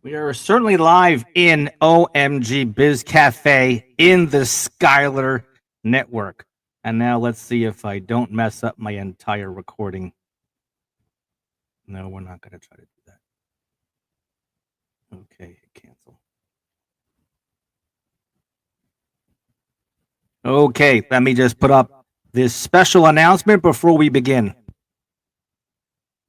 We are certainly live in OMG Biz Cafe in the Skylar Network. And now let's see if I don't mess up my entire recording. No, we're not going to try to do that. Okay, cancel. Okay, let me just put up this special announcement before we begin.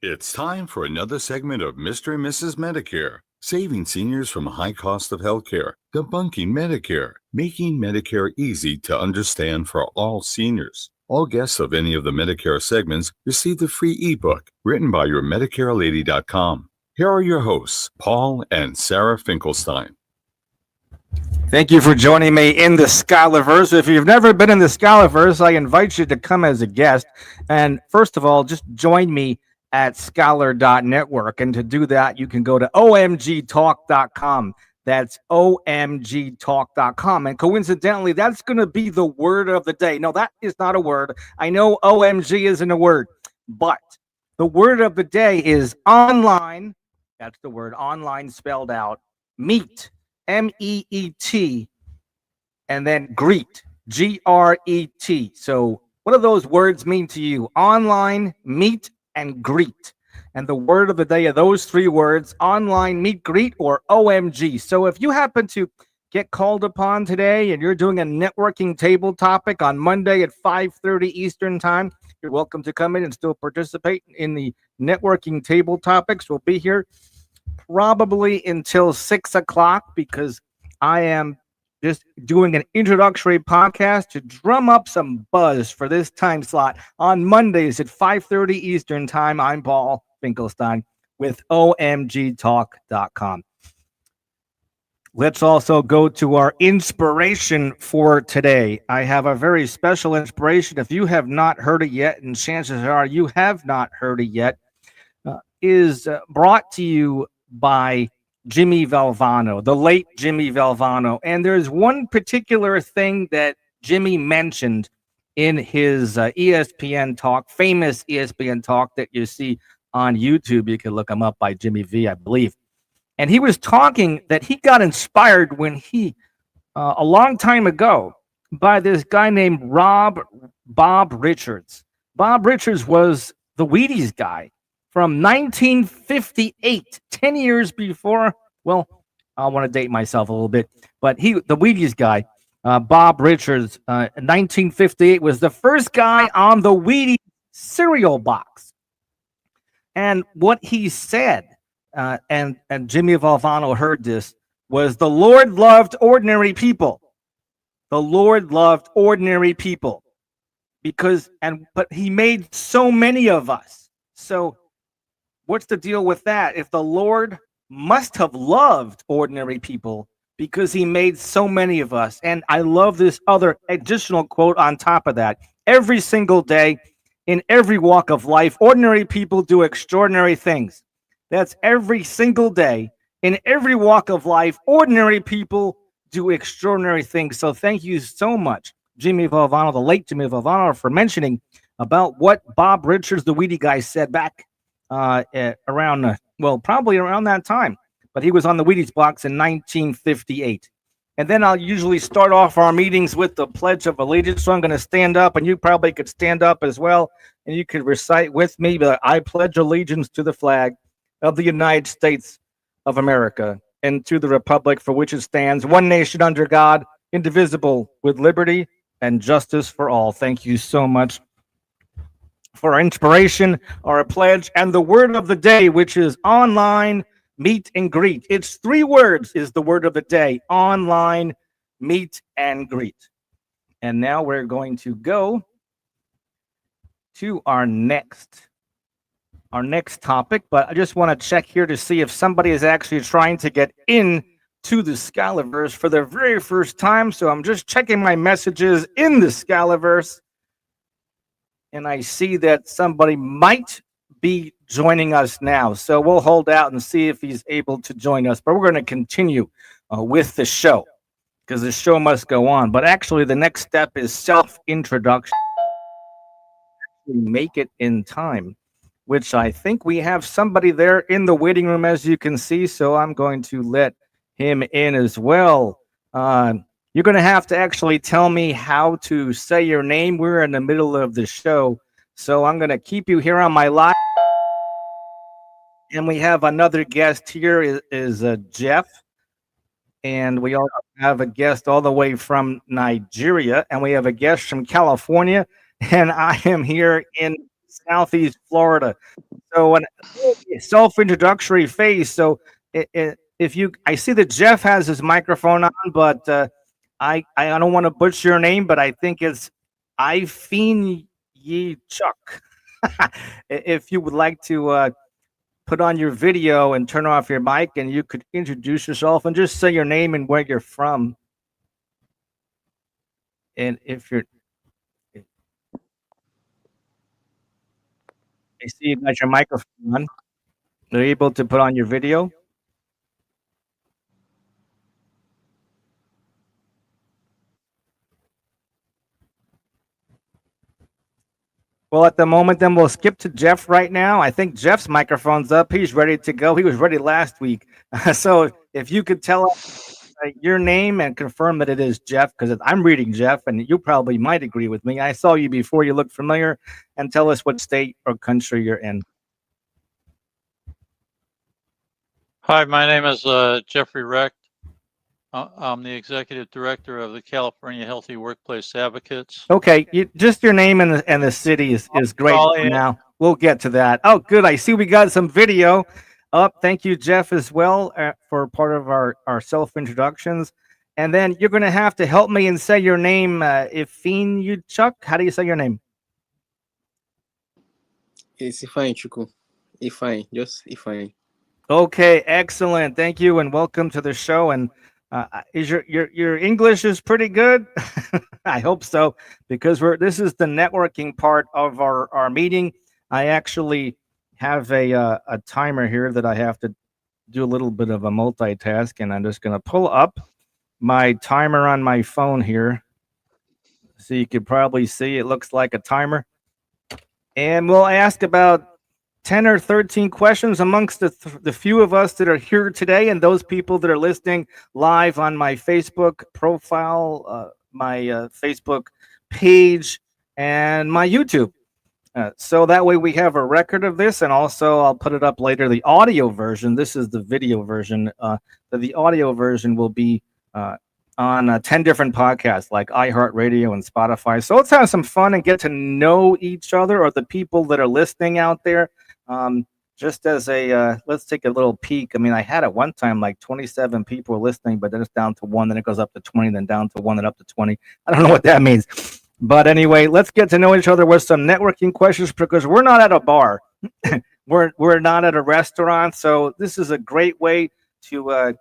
It's time for another segment of Mr. and Mrs. Medicare, saving seniors from a high cost of healthcare, debunking Medicare, making Medicare easy to understand for all seniors. All guests of any of the Medicare segments receive the free ebook written by your MedicareLady.com. Here are your hosts, Paul and Sarah Finkelstein. Thank you for joining me in the Skylarverse. If you've never been in the Skylarverse, I invite you to come as a guest. And first of all, just join me at Skylar.network. And to do that, you can go to omgtalk.com. That's omgtalk.com. And coincidentally, that's going to be the word of the day. No, that is not a word. I know OMG isn't a word, but the word of the day is online. That's the word online spelled out. Meet. MEET, and then greet, GRET. So what do those words mean to you? Online, meet, and greet. And the word of the day are those three words, online, meet, greet, or OMG. So if you happen to get called upon today and you're doing a networking table topic on Monday at 5:30 Eastern time, you're welcome to come in and still participate in the networking table topics. We'll be here probably until 6 o'clock because I am just doing an introductory podcast to drum up some buzz for this time slot on Mondays at 5:30 Eastern time. I'm Paul Finkelstein with omgtalk.com. Let's also go to our inspiration for today. I have a very special inspiration. If you have not heard it yet, and chances are you have not heard it yet, is brought to you by Jimmy Valvano, the late Jimmy Valvano. And there's one particular thing that Jimmy mentioned in his ESPN talk, famous ESPN talk that you see on YouTube. You can look him up by Jimmy V, I believe. And he was talking that he got inspired when he, a long time ago, by this guy named Bob Richards. Bob Richards was the Wheaties guy from 1958, 10 years before. Well, I want to date myself a little bit, but the Wheaties guy, Bob Richards, in 1958 was the first guy on the Wheaties cereal box. And what he said, and Jimmy Valvano heard this, was the Lord loved ordinary people. The Lord loved ordinary people but he made so many of us. So what's the deal with that? If the Lord must have loved ordinary people because he made so many of us. And I love this other additional quote on top of that. Every single day, in every walk of life, ordinary people do extraordinary things. That's every single day. In every walk of life, ordinary people do extraordinary things. So thank you so much, Jimmy Valvano, the late Jimmy Valvano, for mentioning about what Bob Richards, the Wheatie guy, said back around, probably around that time. But he was on the Wheaties box in 1958. And then I'll usually start off our meetings with the Pledge of Allegiance. So I'm going to stand up, and you probably could stand up as well. And you could recite with me, but I pledge allegiance to the flag of the United States of America and to the republic for which it stands, one nation under God, indivisible, with liberty and justice for all. Thank you so much for our inspiration, our pledge, and the word of the day, which is online, meet, and greet. It's three words is the word of the day: online, meet, and greet. And now we're going to go to our next topic, but I just want to check here to see if somebody is actually trying to get in to the Skylarverse for the very first time. So I'm just checking my messages in the Skylarverse, and I see that somebody might be joining us now. So we'll hold out and see if he's able to join us. But we're going to continue with the show because the show must go on. But actually, the next step is self-introduction. Make it in time. which I think we have somebody there in the waiting room, as you can see. So I'm going to let him in as well. Uh, you're going to have to actually tell me how to say your name. We're in the middle of the show. So I'm going to keep you here on my live. And we have another guest here is Jeff. And we also have a guest all the way from Nigeria. And we have a guest from California. And I am here in Southeast Florida. So an self-introductory phase. So if you, I see that Jeff has his microphone on, but I don't want to butcher your name, but I think it's Ifin Yi Chuck. If you would like to put on your video and turn off your mic, and you could introduce yourself and just say your name and where you're from. And if you're, I see you got your microphone on. Are you able to put on your video? Well, at the moment, then we'll skip to Jeff right now. I think Jeff's microphone's up. He's ready to go. He was ready last week. So if you could tell us your name and confirm that it is Jeff, because I'm reading Jeff, and you probably might agree with me. I saw you before. You look familiar. And tell us what state or country you're in. Hi, my name is Jeffrey Recht. I'm the executive director of the California Healthy Workplace Advocates. Okay, just your name and the city is great for now. We'll get to that. Oh, good. I see we got some video up. Thank you, Jeff, as well for part of our self-introductions. And then you're going to have to help me and say your name. Ifin you Chuck. How do you say your name? It's Ifeanyi Chukwu. Ifeanyi, just Ifeanyi. Okay, excellent. Thank you, and welcome to the show. And is your English is pretty good? I hope so, because this is the networking part of our meeting. I actually have a timer here that I have to do a little bit of a multitask, and I'm just going to pull up my timer on my phone here, so you could probably see it looks like a timer, and we'll ask about 10 or 13 questions amongst the few of us that are here today, and those people that are listening live on my Facebook profile, my Facebook page, and my YouTube. So that way we have a record of this, and also I'll put it up later. The audio version, this is the video version. The audio version will be on 10 different podcasts like iHeartRadio and Spotify. So let's have some fun and get to know each other, or the people that are listening out there. Just as a let's take a little peek. I mean, I had at one time like 27 people listening, but then it's down to 1, then it goes up to 20, then down to 1, then up to 20. I don't know what that means, but anyway, let's get to know each other with some networking questions, because we're not at a bar. we're not at a restaurant, so this is a great way to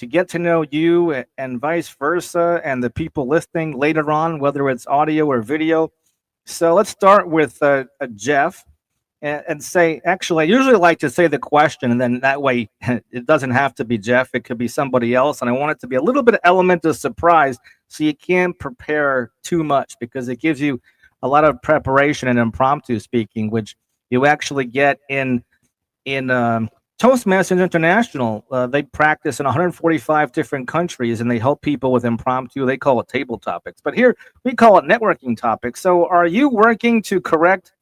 get to know you, and vice versa, and the people listening later on, whether it's audio or video. So let's start with Jeff. And say, actually, I usually like to say the question, and then that way it doesn't have to be Jeff. It could be somebody else. And I want it to be a little bit of element of surprise, so you can't prepare too much, because it gives you a lot of preparation and impromptu speaking, which you actually get in Toastmasters International. They practice in 145 different countries, and they help people with impromptu. They call it table topics. But here we call it networking topics. So are you working to correct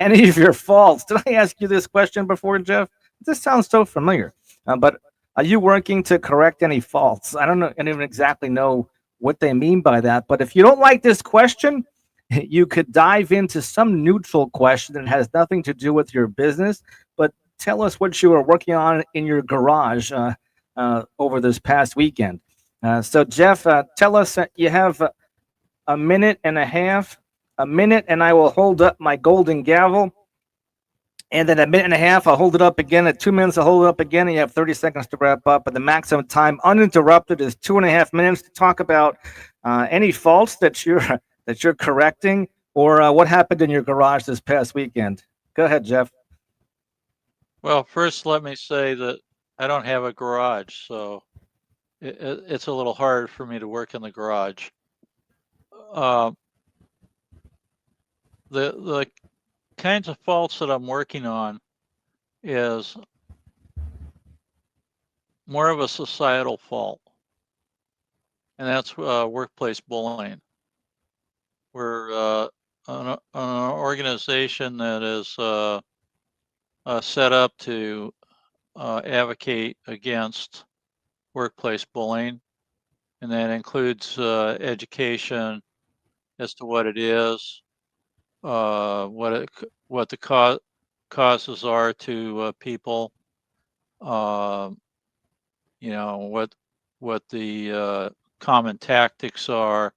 any of your faults? Did I ask you this question before, Jeff? This sounds so familiar. But are you working to correct any faults? I don't know. I don't even exactly know what they mean by that. But if you don't like this question, you could dive into some neutral question that has nothing to do with your business. But tell us what you were working on in your garage over this past weekend. So, Jeff, tell us. You have a minute and a half. A minute, and I will hold up my golden gavel. And then a minute and a half, I'll hold it up again. At 2 minutes, I'll hold it up again. And you have 30 seconds to wrap up. But the maximum time uninterrupted is 2.5 minutes to talk about any faults that you're correcting, or what happened in your garage this past weekend. Go ahead, Jeff. Well, first, let me say that I don't have a garage, so it's a little hard for me to work in the garage. The kinds of faults that I'm working on is more of a societal fault, and that's workplace bullying. We're an organization that is set up to advocate against workplace bullying, and that includes education as to what it is, what the causes are to people, what the common tactics are,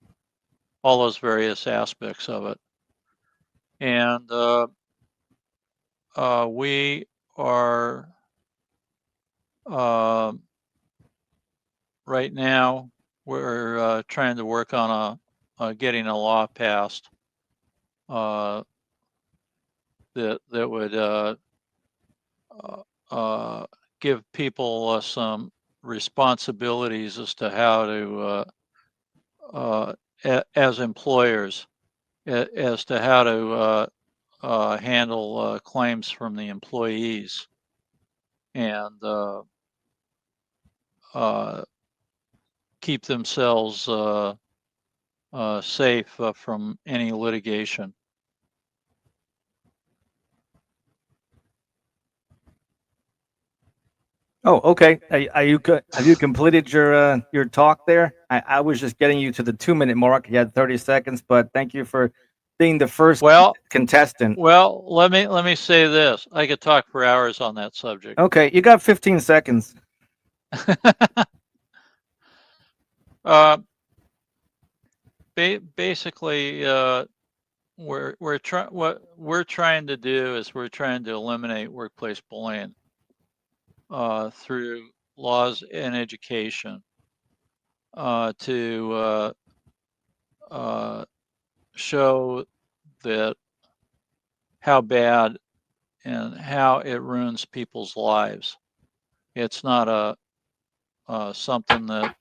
all those various aspects of it. And we are right now we're trying to work on getting a law passed that would give people some responsibilities as to how to as employers as to how to handle claims from the employees and keep themselves safe from any litigation. Oh, okay. Have you completed your talk there? I was just getting you to the 2-minute mark. You had 30 seconds, but thank you for being the first contestant. Well, let me say this. I could talk for hours on that subject. Okay, you got 15 seconds. Basically, what we're trying to do is we're trying to eliminate workplace bullying through laws and education to show that how bad and how it ruins people's lives. It's not something that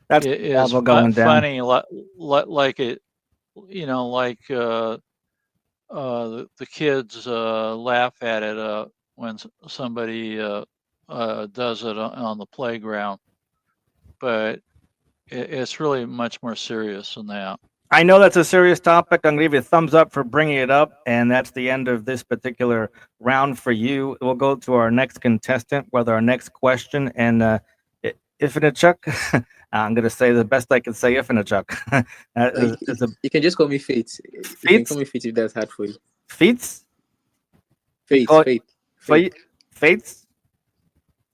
That's is funny, like it, like the kids laugh at it when somebody does it on the playground, but it's really much more serious than that. I know that's a serious topic. I'm going to give you a thumbs up for bringing it up, and that's the end of this particular round for you. We'll go to our next contestant with our next question, and Ifinachuk, I'm going to say the best I can say, Ifinachuk. You can just call me Fates. You can call me Fates if that's hard for you. Fates? Fates?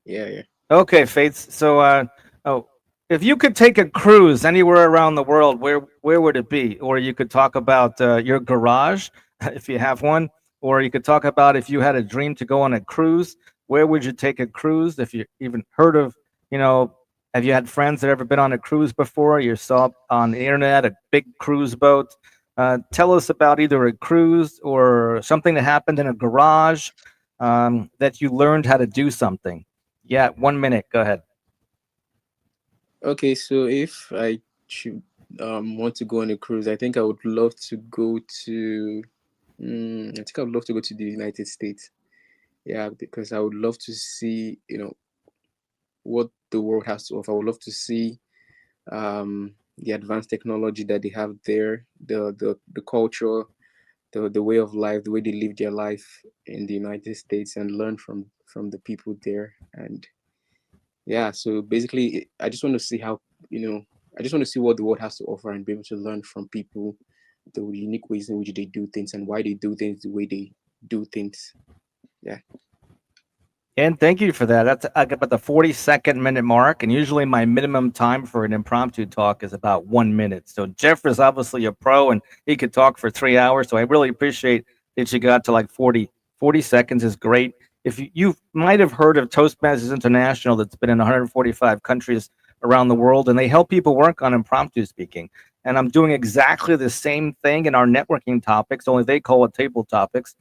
Yeah. Okay, Fates. So, if you could take a cruise anywhere around the world, where would it be? Or you could talk about your garage, if you have one. Or you could talk about if you had a dream to go on a cruise, where would you take a cruise? If you even heard of, have you had friends that have ever been on a cruise before? You saw on the internet a big cruise boat. Tell us about either a cruise or something that happened in a garage that you learned how to do something. Yeah, 1 minute. Go ahead. Okay, so if I should want to go on a cruise, I think I would love to go to. I think I would love to go to the United States. Yeah, because I would love to see, what the world has to offer. I would love to see the advanced technology that they have there, the culture, the way of life, the way they live their life in the United States, and learn from the people there. And yeah, so basically, I just want to see how, I just want to see what the world has to offer and be able to learn from people the unique ways in which they do things and why they do things the way they do things. Yeah. And thank you for that. That's about the 42nd-minute mark, and usually my minimum time for an impromptu talk is about 1 minute. So Jeff is obviously a pro, and he could talk for 3 hours. So I really appreciate that you got to like 40 seconds is great. If you might have heard of Toastmasters International, that's been in 145 countries around the world, and they help people work on impromptu speaking. And I'm doing exactly the same thing in our networking topics, only they call it table topics,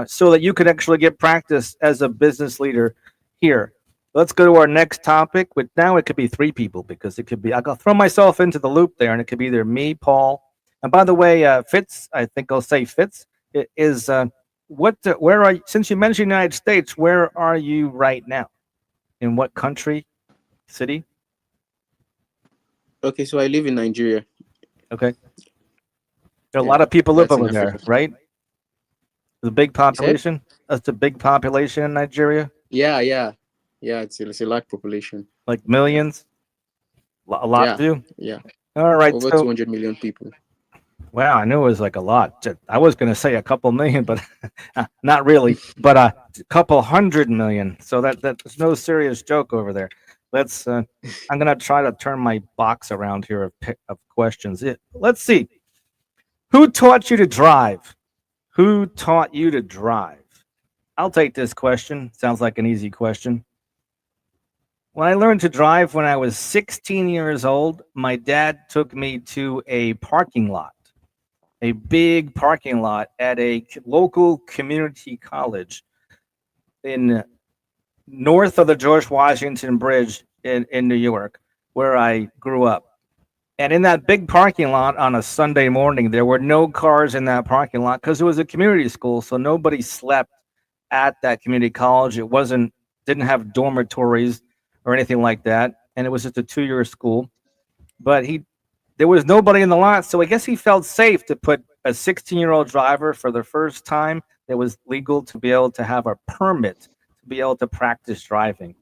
so that you could actually get practice as a business leader here. Let's go to our next topic, which now it could be 3 people, because it could be, I'll throw myself into the loop there, and it could be either me, Paul, and by the way, Fitz, I think I'll say Fitz, is where are you, since you mentioned United States, where are you right now? In what country, city? Okay, so I live in Nigeria. Okay. There are a Yeah, lot of people live that's in over there, Africa. right? The big You said? population. That's a big population in Nigeria, Yeah, yeah, yeah. It's a large population. like Yeah, millions. A lot yeah, of you. yeah. All right. Over So 200 million people. wow, I knew it was like a lot. I was going to say a couple million, but not really. But a couple 100 million. So that's no serious joke over there. Let's. I'm going to try to turn my box around here of questions. Let's see. Who taught you to drive? Who taught you to drive? I'll take this question. Sounds like an easy question. When I learned to drive when I was 16 years old, my dad took me to a parking lot, a big parking lot at a local community college in north of the George Washington Bridge in New York, where I grew up. And in that big parking lot on a Sunday morning, there were no cars in that parking lot because it was a community school, so nobody slept at that community college. It wasn't didn't have dormitories or anything like that, and it was just a 2-year school. But there was nobody in the lot, so I guess he felt safe to put a 16-year-old driver for the first time that was legal to be able to have a permit to be able to practice driving.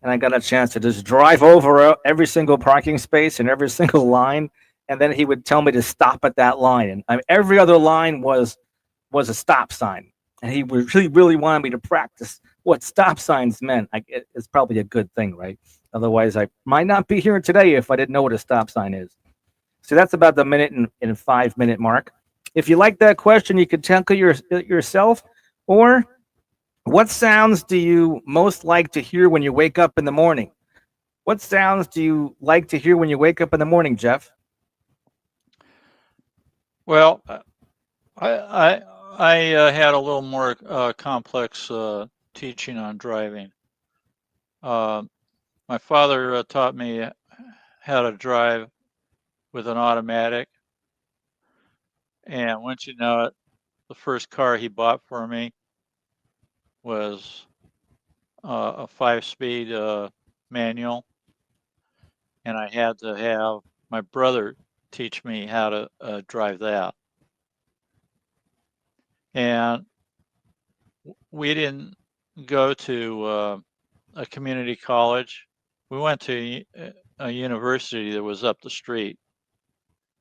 And I got a chance to just drive over every single parking space and every single line, and then he would tell me to stop at that line. And every other line was a stop sign, and he really wanted me to practice what stop signs meant. It's probably a good thing, right? Otherwise, I might not be here today if I didn't know what a stop sign is. So that's about the minute and 5 minute mark. If you like that question, you could tackle yourself. Or what sounds do you most like to hear when you wake up in the morning? What sounds do you like to hear when you wake up in the morning, Jeff? Well, I had a little more complex teaching on driving. My father taught me how to drive with an automatic, and once you know it, the first car he bought for me was a 5-speed manual, and I had to have my brother teach me how to drive that. And we didn't go to a community college. We went to a university that was up the street.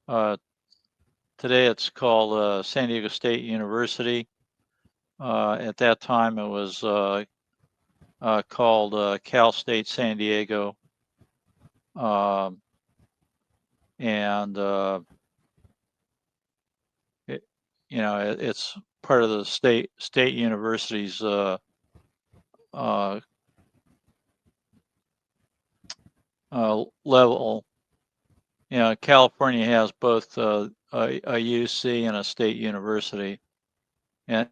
Today it's called San Diego State University. At that time it was called Cal State San Diego. And it's part of the state university's level. California has both a UC and a state university, and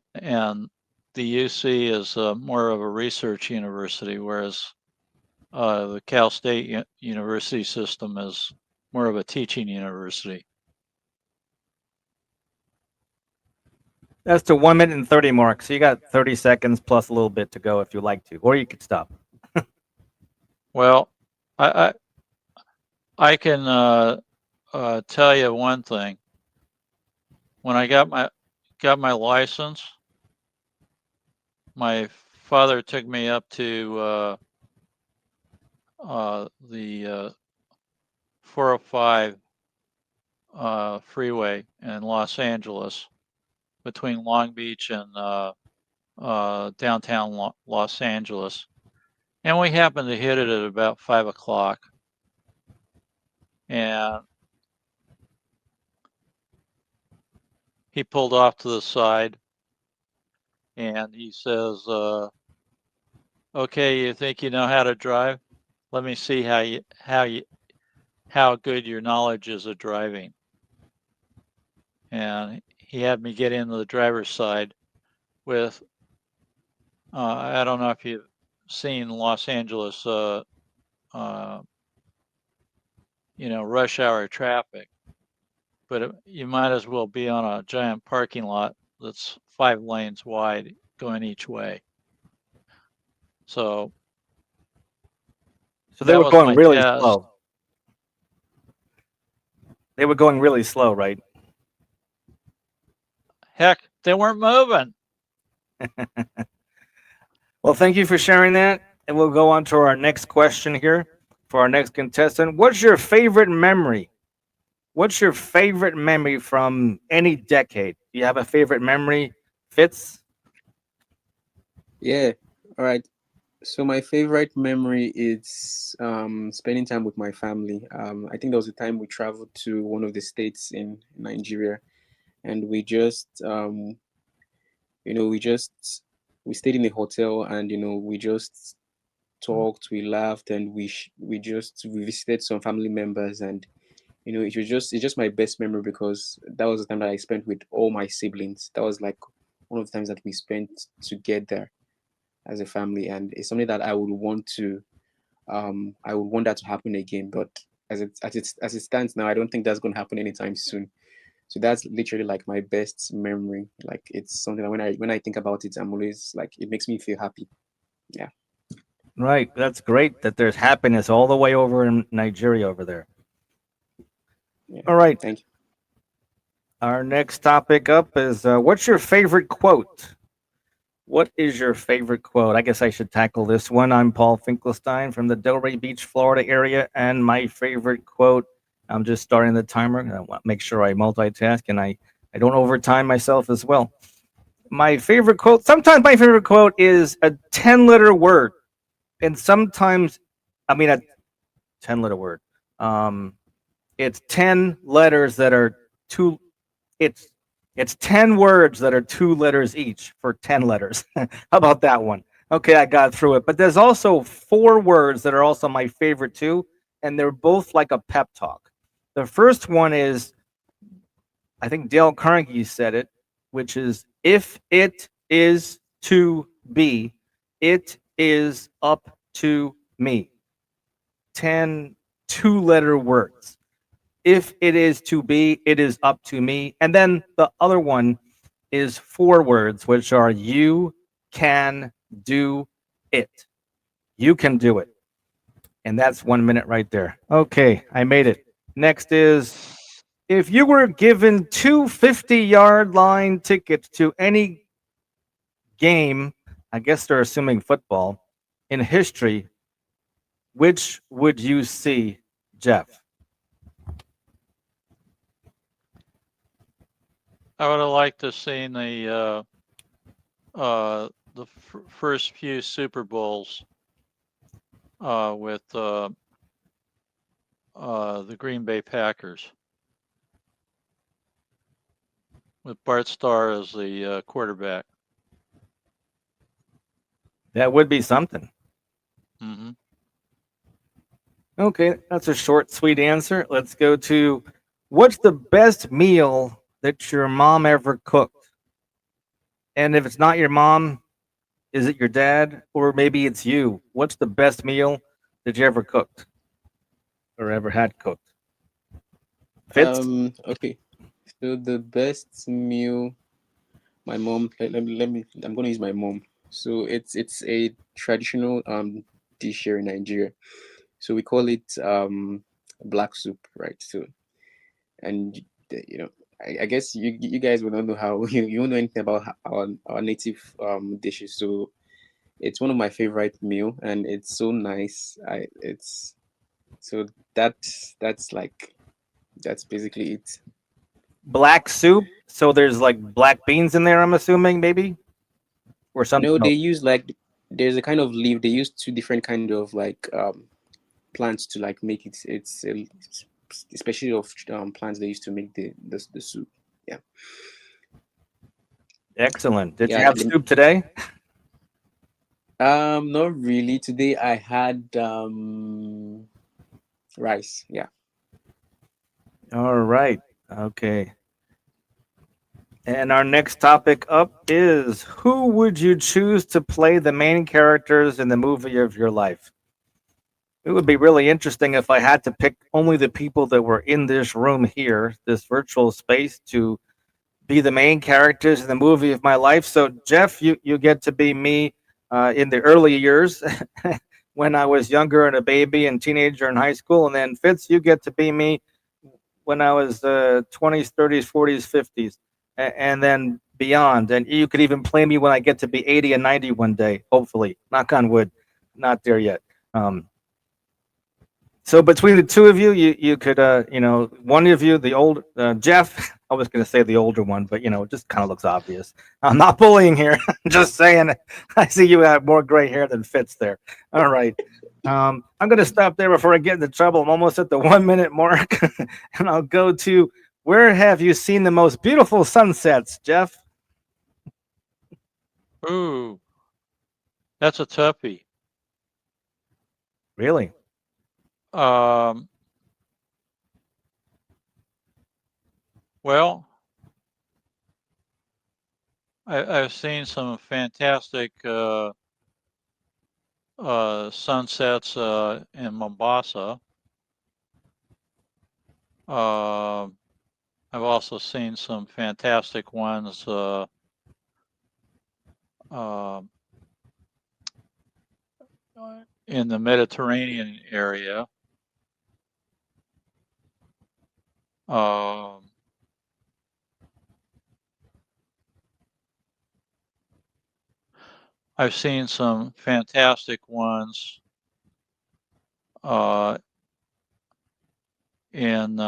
the UC is more of a research university, whereas the Cal State University system is more of a teaching university. That's the 1 minute and 30 mark. So you got 30 seconds plus a little bit to go if you like to, or you could stop. Well, I can tell you one thing. When I got my license, my father took me up to the 405 freeway in Los Angeles, between Long Beach and downtown Los Angeles, and we happened to hit it at about 5 o'clock. And he pulled off to the side and he says, okay, you think you know how to drive? Let me see how good your knowledge is of driving. And he had me get into the driver's side with, I don't know if you've seen Los Angeles, rush hour traffic, but you might as well be on a giant parking lot that's 5 lanes wide going each way. So they that were was going my really test. slow. They were going really slow, right? Heck, they weren't moving. Well, thank you for sharing that. And we'll go on to our next question here for our next contestant. What's your favorite memory? What's your favorite memory from any decade? Do you have a favorite memory, Fitz? Yeah. All right. So my favorite memory is spending time with my family. I think there was a time we traveled to one of the states in Nigeria, and we just you know we stayed in a hotel, and we just talked, we laughed, and we visited some family members, and it's just my best memory because that was the time that I spent with all my siblings. That was like one of the times that we spent together as a family, and it's something that I would want that to happen again. But as it stands now, I don't think that's going to happen anytime soon. So that's literally like my best memory. Like it's something that when I think about it, I'm always like, it makes me feel happy. Yeah. Right. That's great that there's happiness all the way over in Nigeria over there. Yeah. All right. Thank you. Our next topic up is what's your favorite quote? What is your favorite quote? I guess I should tackle this one. I'm Paul Finkelstein from the Delray Beach, Florida area, and my favorite quote. I'm just starting the timer. I want to make sure I multitask and I don't overtime myself as well. My favorite quote. Sometimes my favorite quote is a 10-letter word, and sometimes, a 10-letter word. It's 10 letters that are two. It's 10 words that are 2 letters each for 10 letters. How about that one? Okay, I got through it. But there's also 4 words that are also my favorite too, and they're both like a pep talk. The first one is, I think Dale Carnegie said it, which is, if it is to be, it is up to me. 10 2-letter words. If it is to be, it is up to me. And then the other one is 4 words, which are, you can do it. You can do it. And that's 1 minute right there. Okay, I made it. Next is, if you were given 2 50-yard line tickets to any game, I guess they're assuming football, in history, which would you see, Jeff? I would have liked to seen the first few Super Bowls with the Green Bay Packers, with Bart Starr as the quarterback. That would be something. Mm-hmm. Okay, that's a short, sweet answer. Let's go to, what's the best meal that your mom ever cooked? And if it's not your mom, is it your dad, or maybe it's you? What's the best meal that you ever cooked or ever had cooked? Fitz? Okay. So the best meal, my mom. Let me. I'm gonna use my mom. So it's a traditional dish here in Nigeria. So we call it black soup, right? So, and I guess you guys will not know how you don't know anything about our native dishes. So it's one of my favorite meal, and it's so nice. I it's so that's like that's basically it. Black soup. So there's like black beans in there, I'm assuming, maybe? Or something No, they else. use like there's a kind of leaf. They use two different kind of like plants to like make it. It's especially of plants they used to make the soup. Yeah, Excellent. Did you yeah. have soup today? Not really. Today I had rice. Yeah. All right. Okay. And our next topic up is, who would you choose to play the main characters in the movie of your life? It would be really interesting if I had to pick only the people that were in this room here, this virtual space, to be the main characters in the movie of my life. So, Jeff, you get to be me in the early years when I was younger and a baby and teenager in high school. And then, Fitz, you get to be me when I was 20s, 30s, 40s, 50s, and then beyond. And you could even play me when I get to be 80 and 90 one day, hopefully. Knock on wood. Not there yet. So between the two of you, you could, one of you, the old Jeff, I was going to say the older one, but, it just kind of looks obvious. I'm not bullying here. I'm just saying, I see you have more gray hair than Fitz there. All right. I'm going to stop there before I get into trouble. I'm almost at the 1 minute mark, and I'll go to, where have you seen the most beautiful sunsets, Jeff? Ooh, that's a toughie. Really? Well, I've seen some fantastic sunsets in Mombasa. I've also seen some fantastic ones in the Mediterranean area. I've seen some fantastic ones in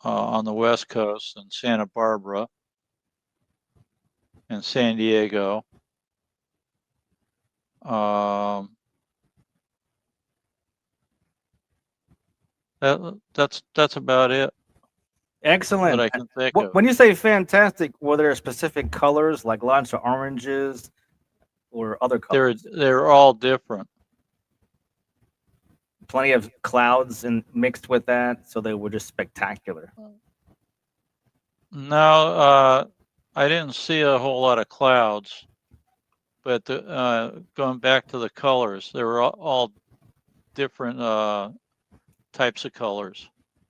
on the West Coast in Santa Barbara and San Diego. That's about it. Excellent. That I can think of. When you say fantastic, were there specific colors like lots of oranges or other colors? They're all different. Plenty of clouds and mixed with that, so they were just spectacular. No, I didn't see a whole lot of clouds, but going back to the colors, they were all different types of colors.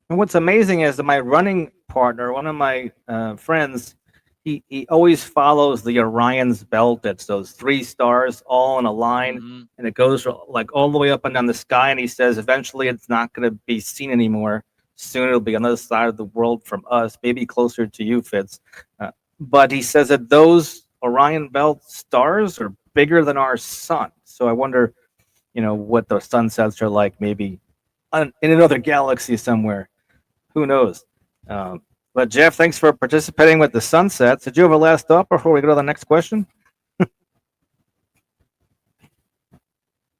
And what's amazing is that my running partner, one of my friends, he always follows the Orion's belt. That's those 3 stars all in a line, and it goes like all the way up and down the sky. And he says eventually it's not going to be seen anymore. Soon it'll be on the other side of the world from us, maybe closer to you, Fitz. But he says that those Orion belt stars are bigger than our sun. So I wonder, what the sunsets are like, maybe in another galaxy somewhere. Who knows? But Jeff, thanks for participating with the sunsets. Did you have a last thought before we go to the next question?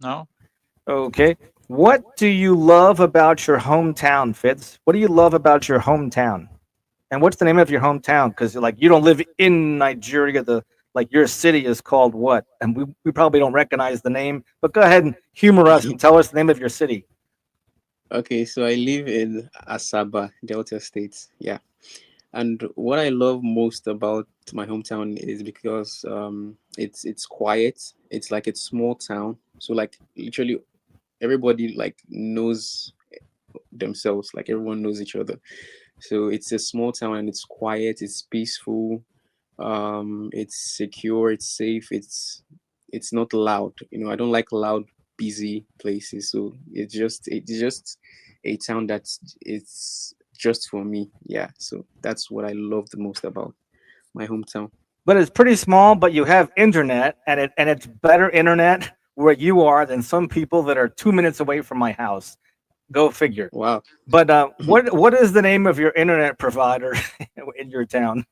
No. Okay. What do you love about your hometown, Fitz? What do you love about your hometown? And what's the name of your hometown? Because you don't live in Nigeria. Your city is called what? And we probably don't recognize the name. But go ahead and humor us and tell us the name of your city. Okay, so I live in Asaba, Delta State. Yeah. And what I love most about my hometown is because it's quiet. It's like a small town. So literally everybody knows themselves. Like everyone knows each other. So it's a small town and it's quiet, it's peaceful, it's secure, it's safe, it's not loud. I don't like loud, busy places. So it's just a town it's just for me. Yeah. So that's what I love the most about my hometown. But it's pretty small, but you have internet, and it's better internet where you are than some people that are 2 minutes away from my house. Go figure. Wow. But what is the name of your internet provider in your town?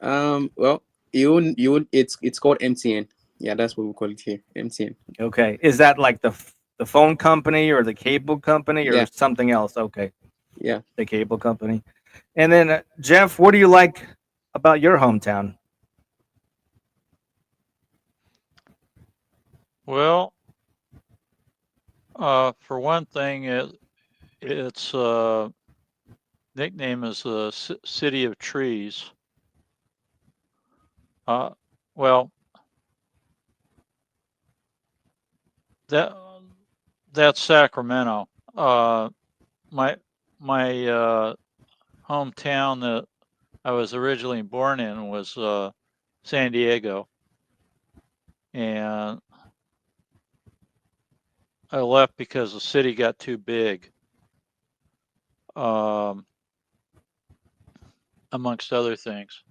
Well, it's called MTN. Yeah, that's what we call it here, MTN. Okay. Is that like the phone company or the cable company or something else? Okay. Yeah. The cable company. And then Jeff, what do you like about your hometown? Well, for one thing, its nickname is the City of Trees. Well, that's Sacramento. My hometown that I was originally born in was San Diego, and I left because the city got too big, amongst other things.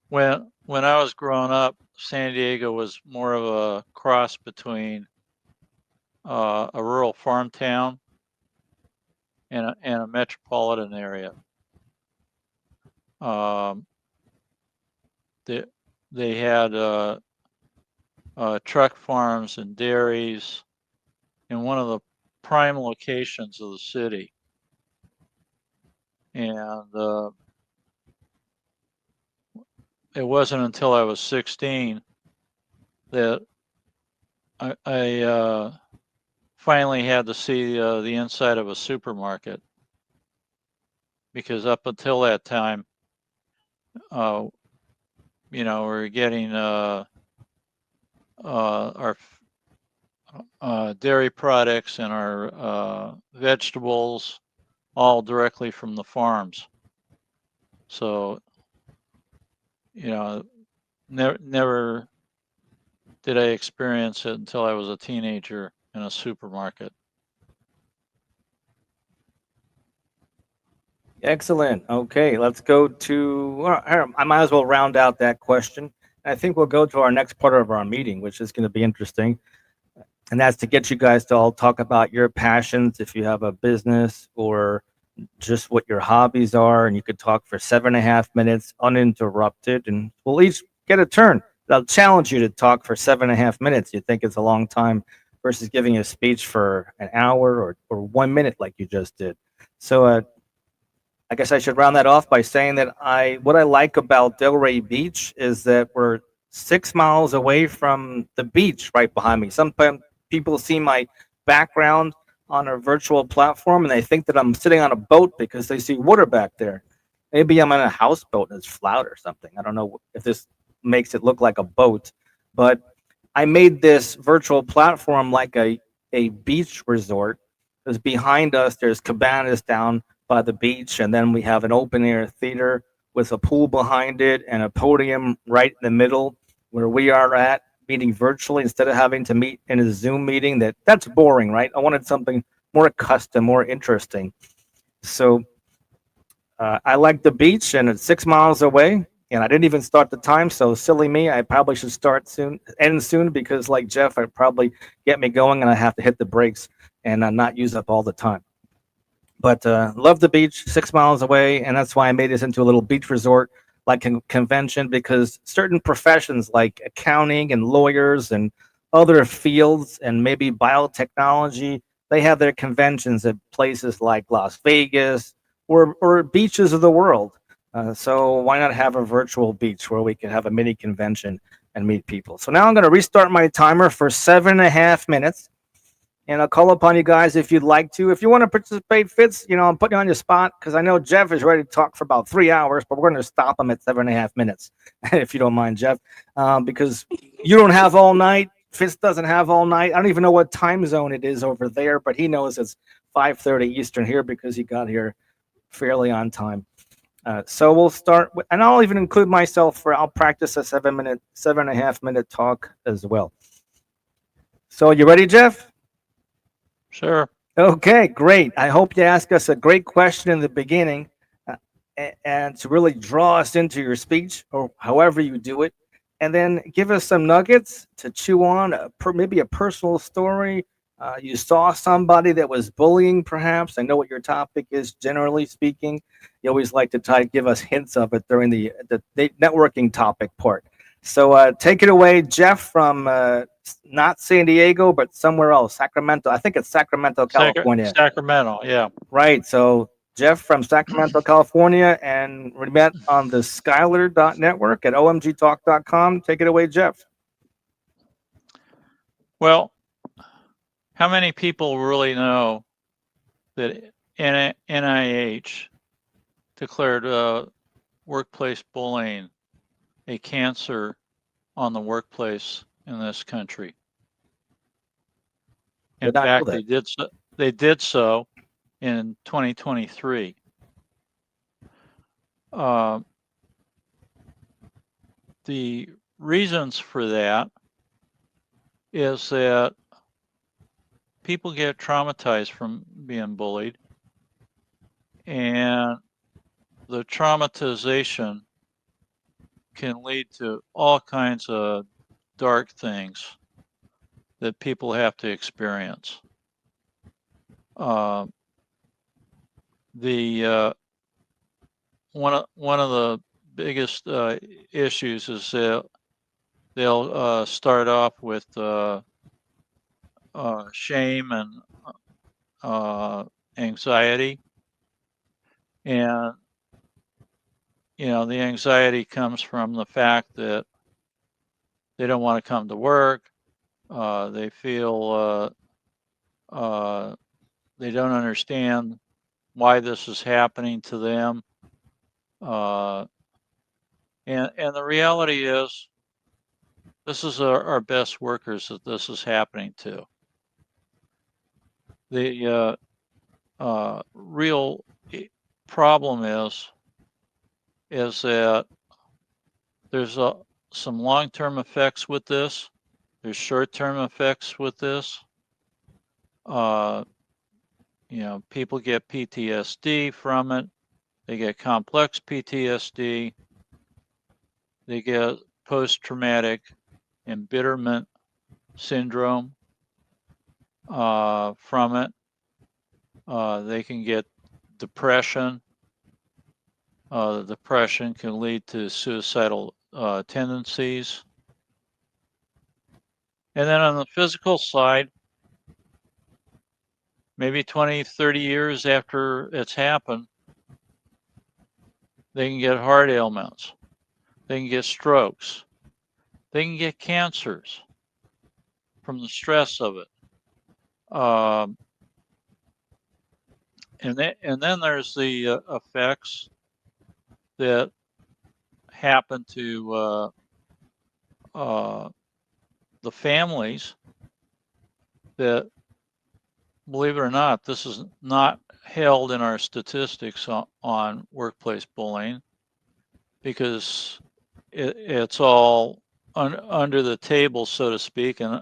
When I was growing up, San Diego was more of a cross between a rural farm town and a metropolitan area. They had truck farms and dairies in one of the prime locations of the city. And it wasn't until I was 16 that I finally had to see the inside of a supermarket, because up until that time, we were getting our dairy products and our vegetables all directly from the farms. So, never did I experience it until I was a teenager in a supermarket. Excellent. Okay, let's go to. Well, I might as well round out that question. I think we'll go to our next part of our meeting, which is going to be interesting. And that's to get you guys to all talk about your passions, if you have a business or just what your hobbies are. And you could talk for 7.5 minutes uninterrupted, and we'll each get a turn. I'll challenge you to talk for 7.5 minutes. You think it's a long time versus giving a speech for an hour or 1 minute like you just did. So I guess I should round that off by saying that what I like about Delray Beach is that we're 6 miles away from the beach right behind me. Sometimes people see my background on a virtual platform and they think that I'm sitting on a boat because they see water back there. Maybe I'm on a houseboat and it's flat or something. I don't know if this makes it look like a boat, but I made this virtual platform like a beach resort, because behind us there's cabanas down by the beach, and then we have an open air theater with a pool behind it and a podium right in the middle where we are at, meeting virtually instead of having to meet in a Zoom meeting. That's boring, right? I wanted something more custom, more interesting. So I like the beach, and it's 6 miles away, and I didn't even start the time. So silly me, I probably should end soon, because like Jeff, I'd probably get me going and I have to hit the brakes and not use up all the time. But love the beach, 6 miles away, and that's why I made this into a little beach resort, like a convention, because certain professions like accounting and lawyers and other fields and maybe biotechnology, they have their conventions at places like Las Vegas or beaches of the world. So why not have a virtual beach where we can have a mini convention and meet people? So now I'm going to restart my timer for 7.5 minutes. And I'll call upon you guys if you'd like to. If you want to participate, Fitz, I'm putting you on your spot because I know Jeff is ready to talk for about 3 hours, but we're going to stop him at 7.5 minutes, if you don't mind, Jeff, because you don't have all night. Fitz doesn't have all night. I don't even know what time zone it is over there, but he knows it's 5:30 Eastern here because he got here fairly on time. So we'll start, and I'll even include myself I'll practice a 7.5 minute talk as well. So you ready, Jeff? Sure. Okay, great. I hope you ask us a great question in the beginning and to really draw us into your speech or however you do it. And then give us some nuggets to chew on, maybe a personal story. You saw somebody that was bullying, perhaps. I know what your topic is, generally speaking. You always like to try to give us hints of it during the networking topic part. So take it away, Jeff, from not San Diego, but somewhere else, Sacramento. I think it's Sacramento, California. Sacramento, yeah. Right. So Jeff from Sacramento, California, and we met on the Skylar.network at omgtalk.com. Take it away, Jeff. Well, how many people really know that NIH declared workplace bullying a cancer on the workplace in this country? In fact, they did so in 2023. the reasons for that is that people get traumatized from being bullied, and the traumatization can lead to all kinds of dark things that people have to experience. One of the biggest issues is that they'll start off with shame and anxiety, and the anxiety comes from the fact that they don't want to come to work. They feel they don't understand why this is happening to them. And the reality is, this is our best workers that this is happening to. The real problem is that there's some long-term effects with this. There's short-term effects with this. People get PTSD from it. They get complex PTSD. They get post-traumatic embitterment syndrome from it. They can get depression. The depression can lead to suicidal tendencies. And then on the physical side, maybe 20, 30 years after it's happened, they can get heart ailments. They can get strokes. They can get cancers from the stress of it. And then there's the effects that happen to the families that, believe it or not, this is not held in our statistics on workplace bullying, because it's all under the table, so to speak, and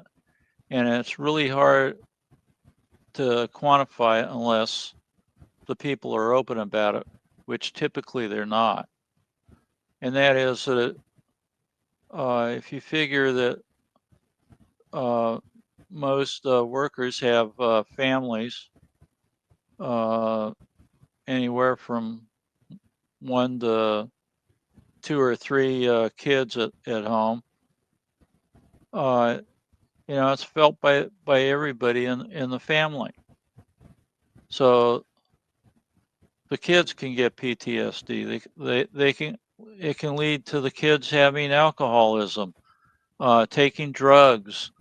it's really hard to quantify it unless the people are open about it, which typically they're not. And that is that if you figure that most workers have families, anywhere from 1 to 2 or 3 kids at home, it's felt by everybody in the family. So the kids can get PTSD. It can lead to the kids having alcoholism, taking drugs,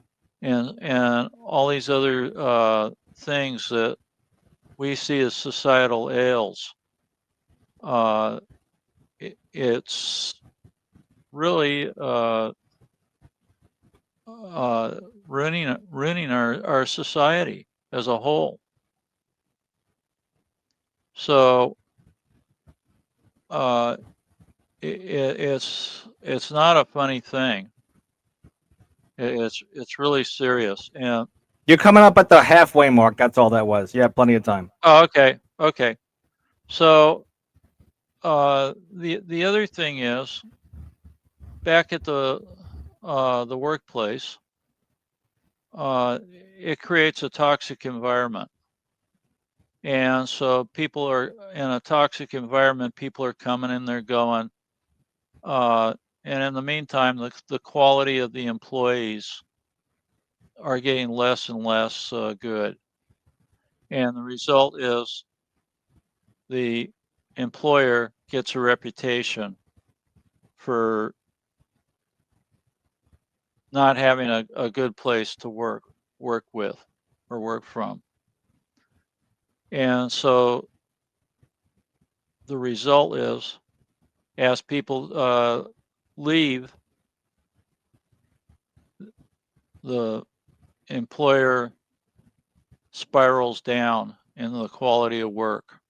and all these other things that we see as societal ails. It's really ruining our society as a whole. So it's not a funny thing. It's really serious. And You're coming up at the halfway mark. That's all that was. You have plenty of time. oh, okay. So the other thing is, back at the workplace, it creates a toxic environment. And so people are in a toxic environment. People are coming in, they're going. And in the meantime, the quality of the employees are getting less and less good. And the result is the employer gets a reputation for not having a good place to work with or work from. And so the result is, as people leave, the employer spirals down in the quality of work.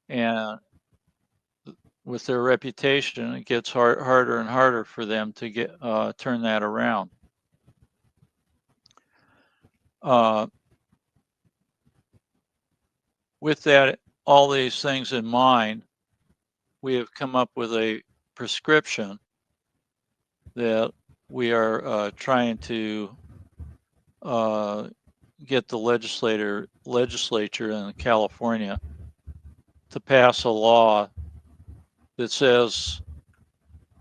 And with their reputation, it gets harder and harder for them to get turn that around. With that, all these things in mind, we have come up with a prescription that we are trying to get the legislature in California to pass a law that says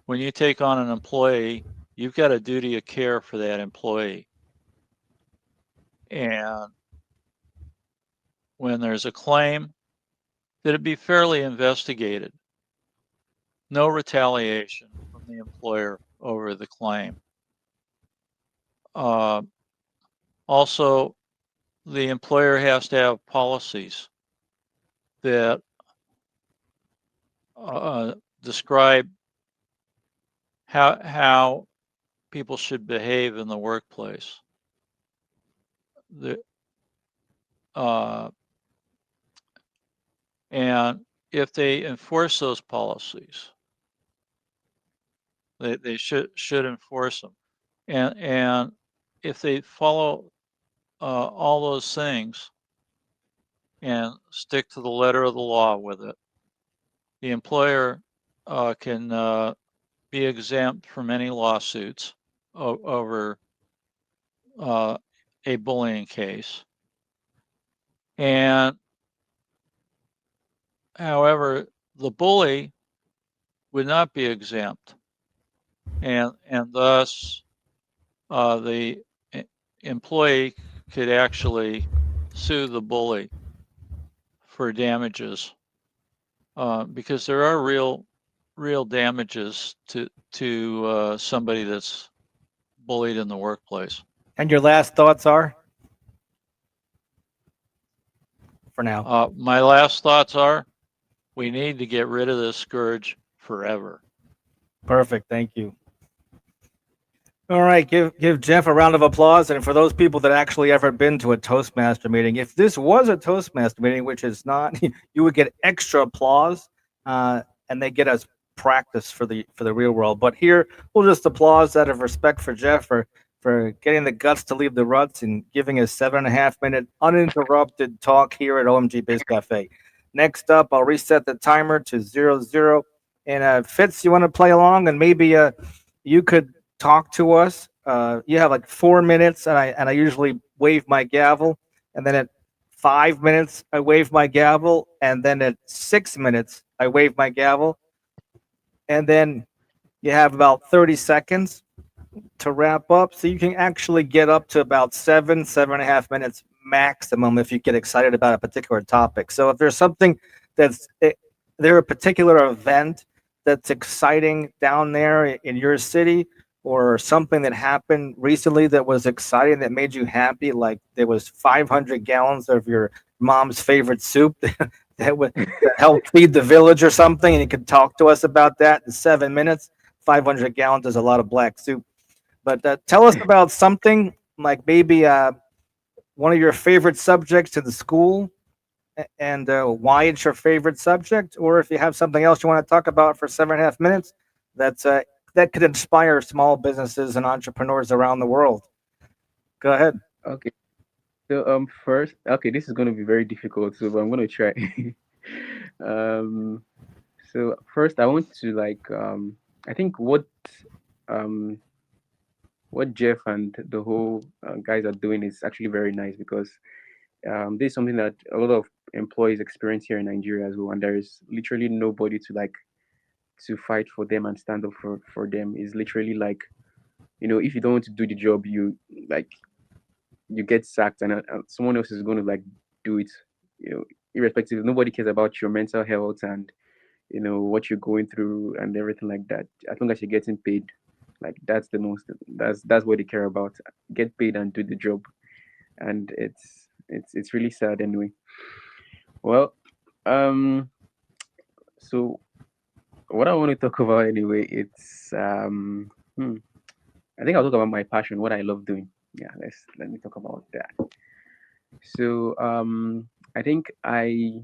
when you take on an employee, you've got a duty of care for that employee. And when there's a claim, that it be fairly investigated. No retaliation from the employer over the claim. Also, the employer has to have policies that describe how people should behave in the workplace. And if they enforce those policies, they should enforce them. And if they follow all those things and stick to the letter of the law with it, the employer can be exempt from any lawsuits over a bullying case. And however, the bully would not be exempt, and thus the employee could actually sue the bully for damages, because there are real damages to somebody that's bullied in the workplace. And your last thoughts are? For now. My last thoughts are, we need to get rid of this scourge forever. Perfect. Thank you. All right. Give Jeff a round of applause. And for those people that actually ever been to a Toastmaster meeting, if this was a Toastmaster meeting, which is not, you would get extra applause, and they get us practice for the real world. But here, we'll just applause out of respect for Jeff for getting the guts to leave the ruts and giving a 7.5-minute uninterrupted talk here at OMG Biz Cafe. Next up, I'll reset the timer to 00. And Fitz, you want to play along, and maybe you could talk to us. You have like 4 minutes, and I usually wave my gavel, and then at 5 minutes I wave my gavel, and then at 6 minutes I wave my gavel, and then you have about 30 seconds to wrap up, so you can actually get up to about 7.5 minutes maximum if you get excited about a particular topic. So if there's something that's there a particular event that's exciting down there in your city, or something that happened recently that was exciting, that made you happy, like there was 500 gallons of your mom's favorite soup that helped feed the village or something, and you could talk to us about that in 7 minutes. 500 gallons is a lot of black soup. But tell us about something like maybe one of your favorite subjects in the school, and why it's your favorite subject, or if you have something else you want to talk about for 7.5 minutes that could inspire small businesses and entrepreneurs around the world. Go ahead. Okay. So first, okay, this is going to be very difficult, so but I'm going to try. So first, I want to I think what Jeff and the whole guys are doing is actually very nice, because this is something that a lot of employees experience here in Nigeria as well, and there is literally nobody to fight for them and stand up for them. Is literally if you don't want to do the job, you get sacked, and someone else is going to do it, irrespective. Nobody cares about your mental health and what you're going through and everything like that. As long as you're getting paid, that's the most, that's what they care about. Get paid and do the job. And it's really sad anyway. Well, so what I want to talk about anyway, it's I think I'll talk about my passion, what I love doing. Yeah, let me talk about that. So I think I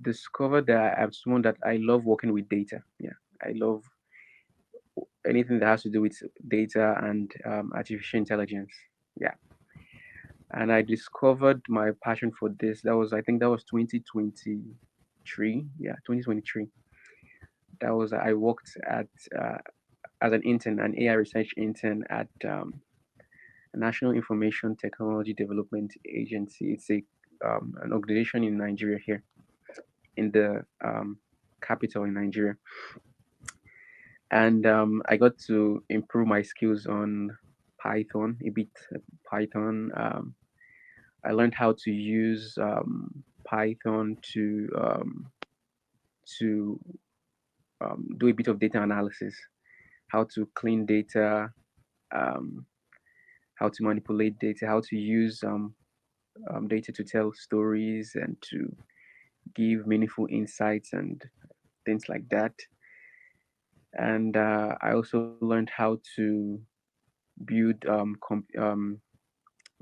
discovered that I'm someone that I love working with data. Yeah, I love anything that has to do with data and artificial intelligence. Yeah, and I discovered my passion for this. I think that was 2023. Yeah, 2023. I worked at as an intern, an AI research intern at National Information Technology Development Agency. It's a an organization in Nigeria here, in the capital in Nigeria. And I got to improve my skills on Python a bit. Python. I learned how to use Python to do a bit of data analysis, how to clean data, um, how to manipulate data, how to use data to tell stories and to give meaningful insights and things like that. And I also learned how to build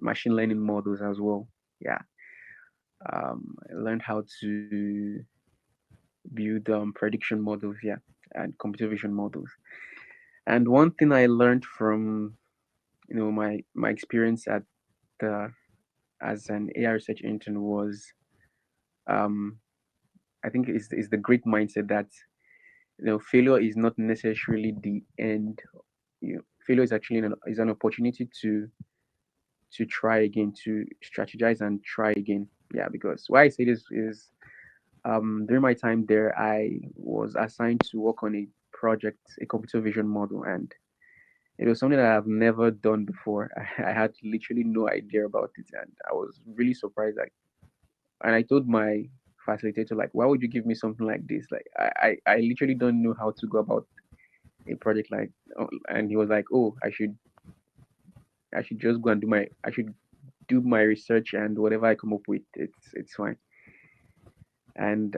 machine learning models as well. Yeah, I learned how to build prediction models. Yeah, and computer vision models. And one thing I learned from my experience at the as an AI research intern was um, I think is the great mindset that failure is not necessarily the end. Failure is actually is an opportunity to try again, to strategize and try again. Yeah, because why I say this is during my time there, I was assigned to work on a project, a computer vision model, and it was something that I've never done before. I had literally no idea about it, and I was really surprised. Like, and I told my facilitator, like, why would you give me something like this? Like, I literally don't know how to go about a project like, and he was like, oh, I should just go and I should do my research, and whatever I come up with, it's fine. And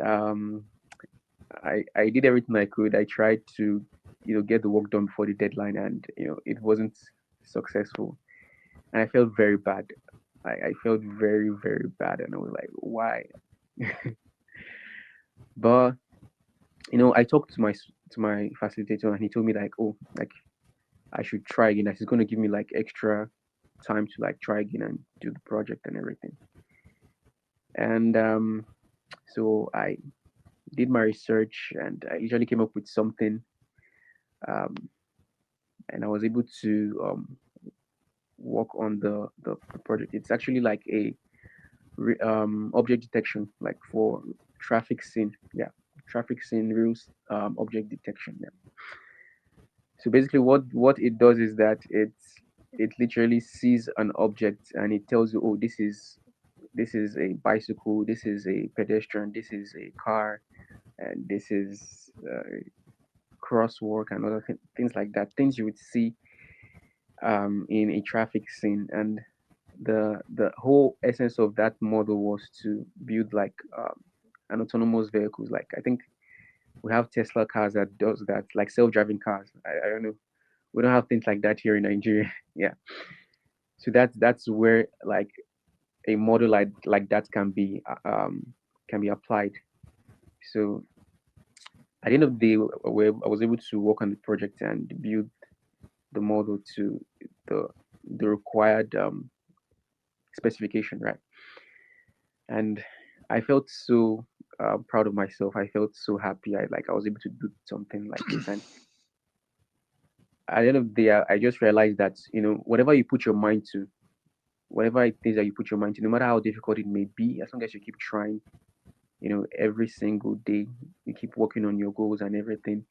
I did everything I could. I tried to get the work done before the deadline, and it wasn't successful, and I felt very bad. I felt very, very bad, and I was like, why? But I talked to my facilitator, and he told me like, oh, like I should try again. That he's going to give me like extra time to like try again and do the project and everything. And so I did my research, and I usually came up with something, um, and I was able to work on the project. It's actually like a object detection, like for traffic scene. Yeah, traffic scene rules, object detection. Yeah. So basically, what it does is that it literally sees an object and it tells you, oh, this is a bicycle, this is a pedestrian, this is a car, and this is crosswalk and other things like that. Things you would see in a traffic scene. And the whole essence of that model was to build like an autonomous vehicles. Like I think we have Tesla cars that does that, like self-driving cars. I don't know. We don't have things like that here in Nigeria. Yeah. So that's where like a model like that can be applied. So at the end of the day, I was able to work on the project and build the model to the the required specification, right? And I felt so proud of myself. I felt so happy. I was able to do something like this. And at the end of the day, I just realized that whatever you put your mind to, whatever it is that you put your mind to, no matter how difficult it may be, as long as you keep trying, every single day, you keep working on your goals and everything,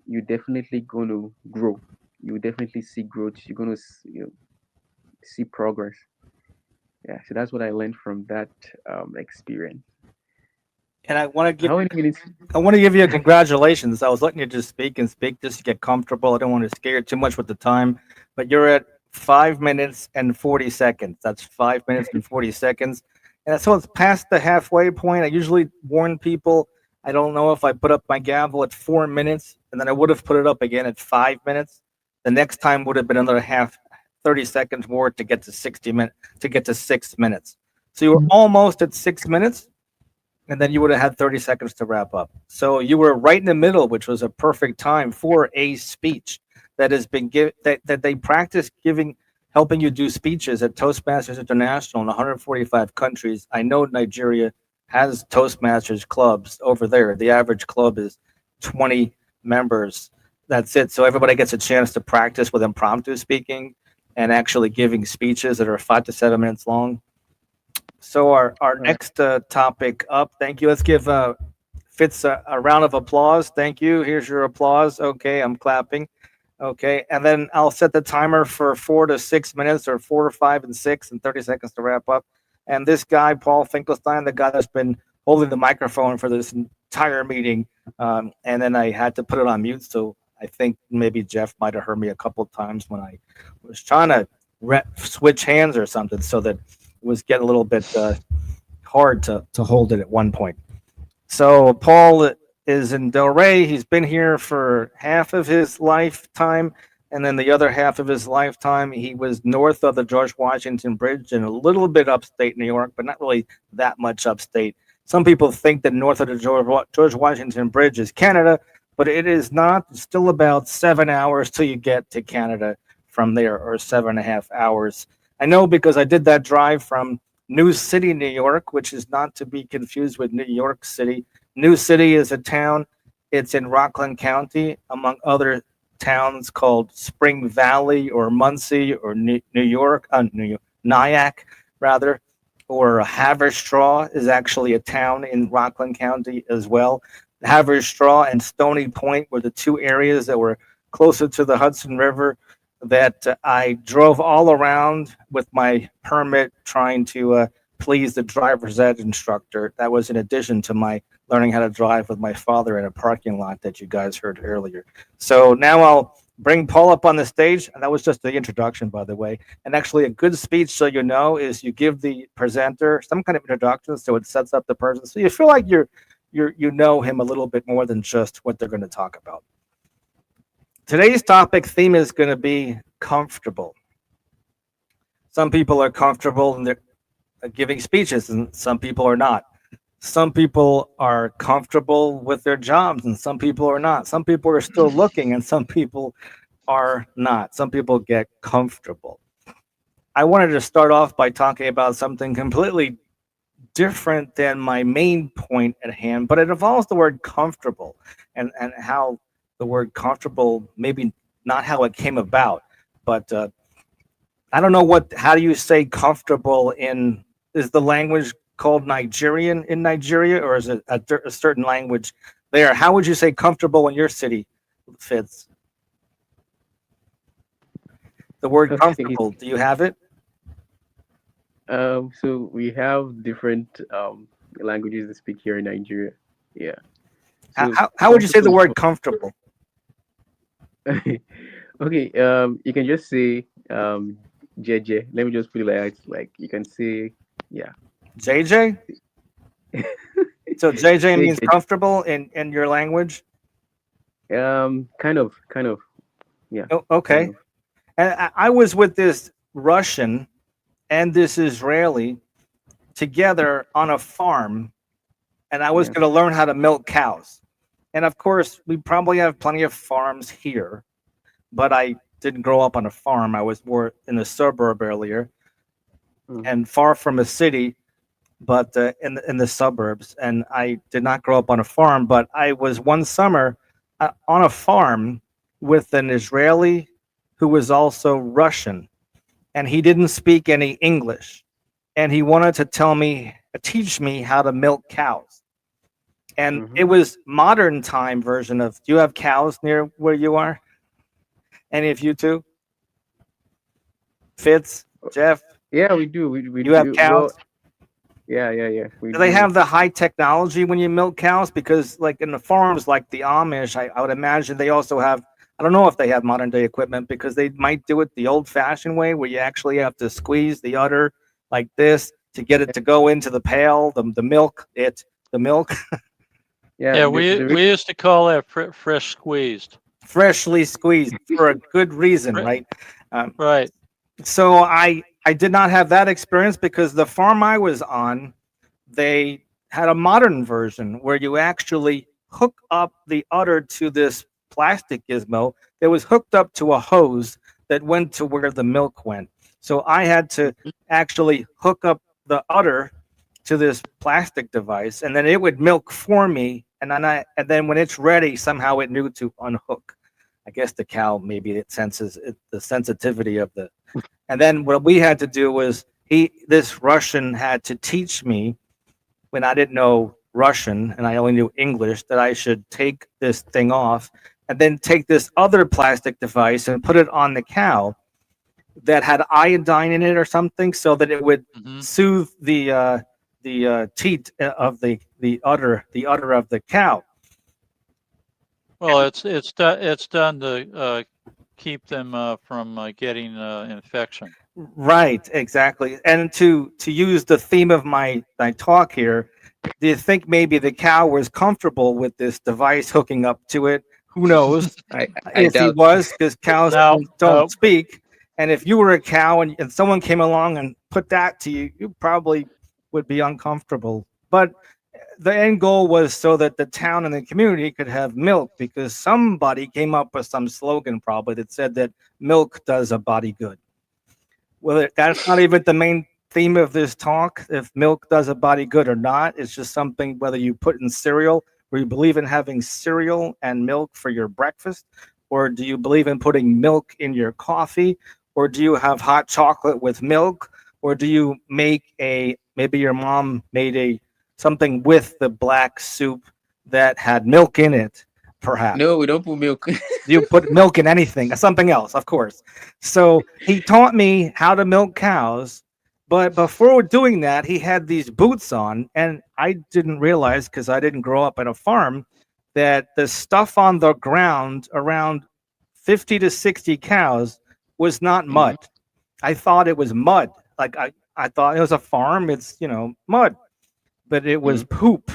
you're definitely going to grow. You will definitely see growth. You're going to see progress. Yeah, so that's what I learned from that experience. And I want to give How many minutes? I want to give you a congratulations. I was letting you just speak and speak just to get comfortable. I don't want to scare you too much with the time, but you're at 5 minutes and 40 seconds. That's 5 minutes and 40 seconds. And so it's past the halfway point. I usually warn people. I don't know if I put up my gavel at 4 minutes and then I would have put it up again at 5 minutes. The next time would have been another 30 seconds more to get to 60 minutes, to get to 6 minutes. So you were almost at 6 minutes. and then you would have had 30 seconds to wrap up. So you were right in the middle, which was a perfect time for a speech that has been that they practice giving, helping you do speeches at Toastmasters International in 145 countries. I know Nigeria has Toastmasters clubs over there. The average club is 20 members. That's it. So everybody gets a chance to practice with impromptu speaking and actually giving speeches that are 5 to 7 minutes long. So our next topic up. Thank you. Let's give Fitz a round of applause. Thank you. Here's your applause. Okay, I'm clapping. Okay, and then I'll set the timer for 4 to 6 minutes, or 4 or 5 and 6, and 30 seconds to wrap up. And this guy, Paul Finkelstein, the guy that's been holding the microphone for this entire meeting, and then I had to put it on mute. So I think maybe Jeff might have heard me a couple of times when I was trying to switch hands or something, so that it was getting a little bit hard to hold it at one point. So Paul is in Delray. He's been here for half of his lifetime, and then the other half of his lifetime he was north of the George Washington Bridge and a little bit upstate New York, but not really that much upstate. Some people think that north of the George Washington Bridge is Canada, but it is not. It's still about 7 hours till you get to Canada from there, or 7.5 hours. I know because I did that drive from New City, New York, which is not to be confused with New York City. New City is a town. It's in Rockland County, among other towns called Spring Valley or Muncie or Nyack, rather, or Haverstraw is actually a town in Rockland County as well. Haverstraw and Stony Point were the two areas that were closer to the Hudson River that I drove all around with my permit, trying to please the driver's ed instructor. That was in addition to my learning how to drive with my father in a parking lot that you guys heard earlier. So now I'll bring Paul up on the stage. And that was just the introduction, by the way. And actually a good speech, so you know, is you give the presenter some kind of introduction, so it sets up the person. So you feel like you know him a little bit more than just what they're going to talk about. Today's topic theme is going to be comfortable. Some people are comfortable and they're giving speeches, and some people are not. Some people are comfortable with their jobs, and some people are not. Some people are still looking, and some people are not. Some people get comfortable. I wanted to start off by talking about something completely different than my main point at hand, but it involves the word comfortable, and how the word comfortable, maybe not how it came about, but I don't know how do you say comfortable is the language called Nigerian in Nigeria, or is it a certain language there? How would you say comfortable in your city, Fitz? The word comfortable, do you have it? So we have different languages to speak here in Nigeria. Yeah. So How would you say the word comfortable? Okay. You can just say JJ. Let me just put it like that. Like you can say, yeah. JJ? So JJ means JJ. comfortable in your language? Kind of. Yeah. Oh, okay. Kind of. And I was with this Russian and this Israeli together on a farm, and I was Yeah. going to learn how to milk cows. And of course, we probably have plenty of farms here, but I didn't grow up on a farm. I was more in the suburb earlier, and far from a city, but in the suburbs. And I did not grow up on a farm, but I was one summer on a farm with an Israeli who was also Russian, and he didn't speak any English, and he wanted to teach me how to milk cows. And it was modern time version of, do you have cows near where you are? Any of you two? Fitz, Jeff? Yeah, we do. We You have do. cows? Well, yeah. We Do they do. have the high technology when you milk cows? Because like in the farms, like the Amish, I would imagine they also have, I don't know if they have modern day equipment, because they might do it the old fashioned way where you actually have to squeeze the udder like this to get it to go into the pail, the milk. Yeah, we used to call that fresh squeezed. Freshly squeezed for a good reason, right? Right. So I did not have that experience, because the farm I was on, they had a modern version where you actually hook up the udder to this plastic gizmo that was hooked up to a hose that went to where the milk went. So I had to actually hook up the udder to this plastic device, and then it would milk for me. And then when it's ready, somehow it knew to unhook. I guess the cow, maybe it senses the sensitivity of the. And then what we had to do was this Russian had to teach me, when I didn't know Russian and I only knew English, that I should take this thing off and then take this other plastic device and put it on the cow that had iodine in it or something, so that it would soothe the teat of the udder of the cow. Well, it's done to keep them from getting infection. Right, exactly. And to use the theme of my talk here, do you think maybe the cow was comfortable with this device hooking up to it? Who knows? I If he doubt. was, because cows No, don't speak. And if you were a cow and someone came along and put that to you, you probably would be uncomfortable. But the end goal was so that the town and the community could have milk, because somebody came up with some slogan probably that said that milk does a body good. Well, that's not even the main theme of this talk, if milk does a body good or not. It's just something whether you put in cereal, or you believe in having cereal and milk for your breakfast, or do you believe in putting milk in your coffee, or do you have hot chocolate with milk, or do you make maybe your mom made something with the black soup that had milk in it, perhaps. No, we don't put milk. You put milk in anything, something else, of course. So he taught me how to milk cows, but before doing that, he had these boots on, and I didn't realize, because I didn't grow up at a farm, that the stuff on the ground around 50 to 60 cows was not mud. I thought it was mud. Like I thought it was a farm. It's, mud, but it was poop.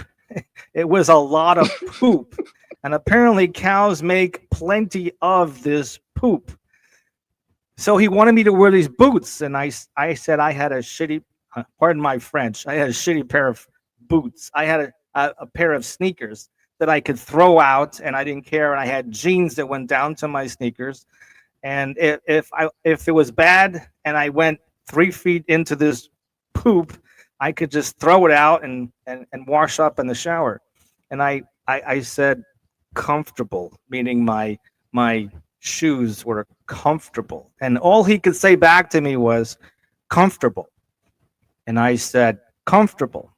It was a lot of poop. And apparently cows make plenty of this poop. So he wanted me to wear these boots. And I said I had a shitty, pardon my French, I had a shitty pair of boots. I had a pair of sneakers that I could throw out, and I didn't care. And I had jeans that went down to my sneakers. And if it was bad and I went 3 feet into this poop, I could just throw it out and wash up in the shower. And I said comfortable, meaning my shoes were comfortable. And all he could say back to me was comfortable. And I said comfortable.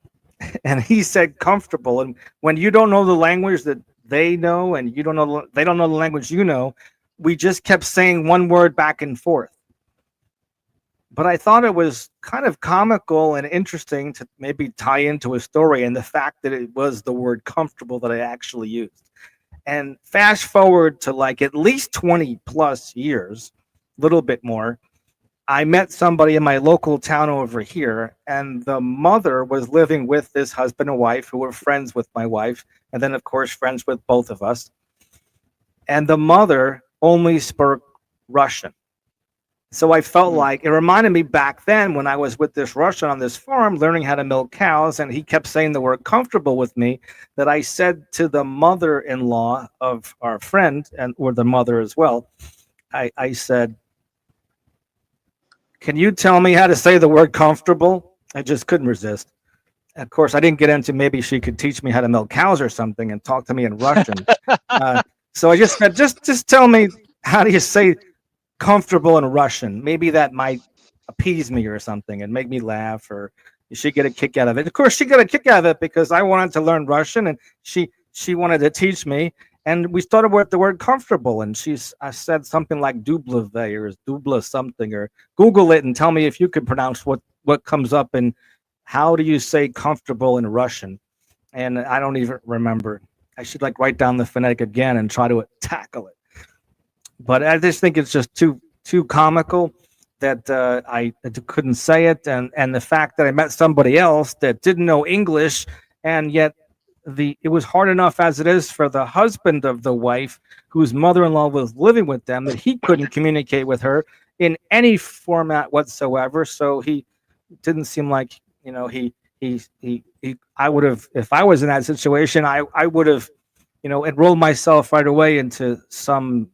And he said comfortable. And when you don't know the language that they know, and they don't know the language you know, we just kept saying one word back and forth. But I thought it was kind of comical and interesting to maybe tie into a story, and the fact that it was the word comfortable that I actually used. And fast forward to like at least 20 plus years, a little bit more, I met somebody in my local town over here, and the mother was living with this husband and wife who were friends with my wife, and then of course friends with both of us. And the mother only spoke Russian. So I felt like it reminded me back then when I was with this Russian on this farm learning how to milk cows, and he kept saying the word comfortable with me, that I said to the mother-in-law of our friend, or the mother as well, I said, can you tell me how to say the word comfortable? I just couldn't resist. Of course, I didn't get into maybe she could teach me how to milk cows or something and talk to me in Russian. So I just said, just tell me, how do you say comfortable in Russian? Maybe that might appease me or something and make me laugh, or she get a kick out of it. Of course, she got a kick out of it because I wanted to learn Russian, and she wanted to teach me. And we started with the word comfortable, and I said something like dubla or dubla something, or Google it and tell me if you can pronounce what comes up, and how do you say comfortable in Russian? And I don't even remember. I should write down the phonetic again and try to tackle it. But I just think it's just too comical that I couldn't say it, and the fact that I met somebody else that didn't know English, and yet it was hard enough as it is for the husband of the wife, whose mother-in-law was living with them, that he couldn't communicate with her in any format whatsoever. So he didn't seem like he I would have, if I was in that situation, I would have, enrolled myself right away into some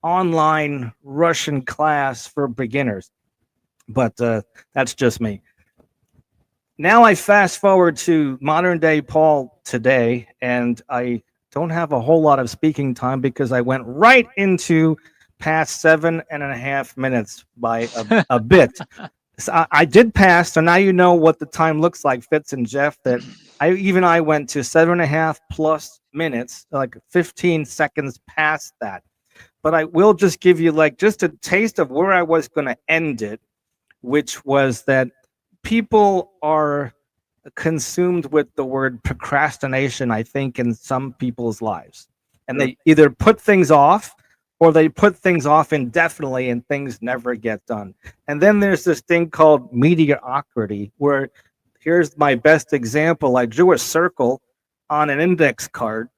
online Russian class for beginners. But that's just me. Now I fast forward to modern day Paul today, and I don't have a whole lot of speaking time because I went right into past 7.5 minutes by a bit. So I did pass, so now you know what the time looks like, Fitz and Jeff. That I went to 7.5 plus minutes, like 15 seconds past that. But I will just give you like just a taste of where I was going to end it, which was that people are consumed with the word procrastination, I think, in some people's lives. And they either put things off or they put things off indefinitely and things never get done. And then there's this thing called mediocrity, where here's my best example. I drew a circle on an index card,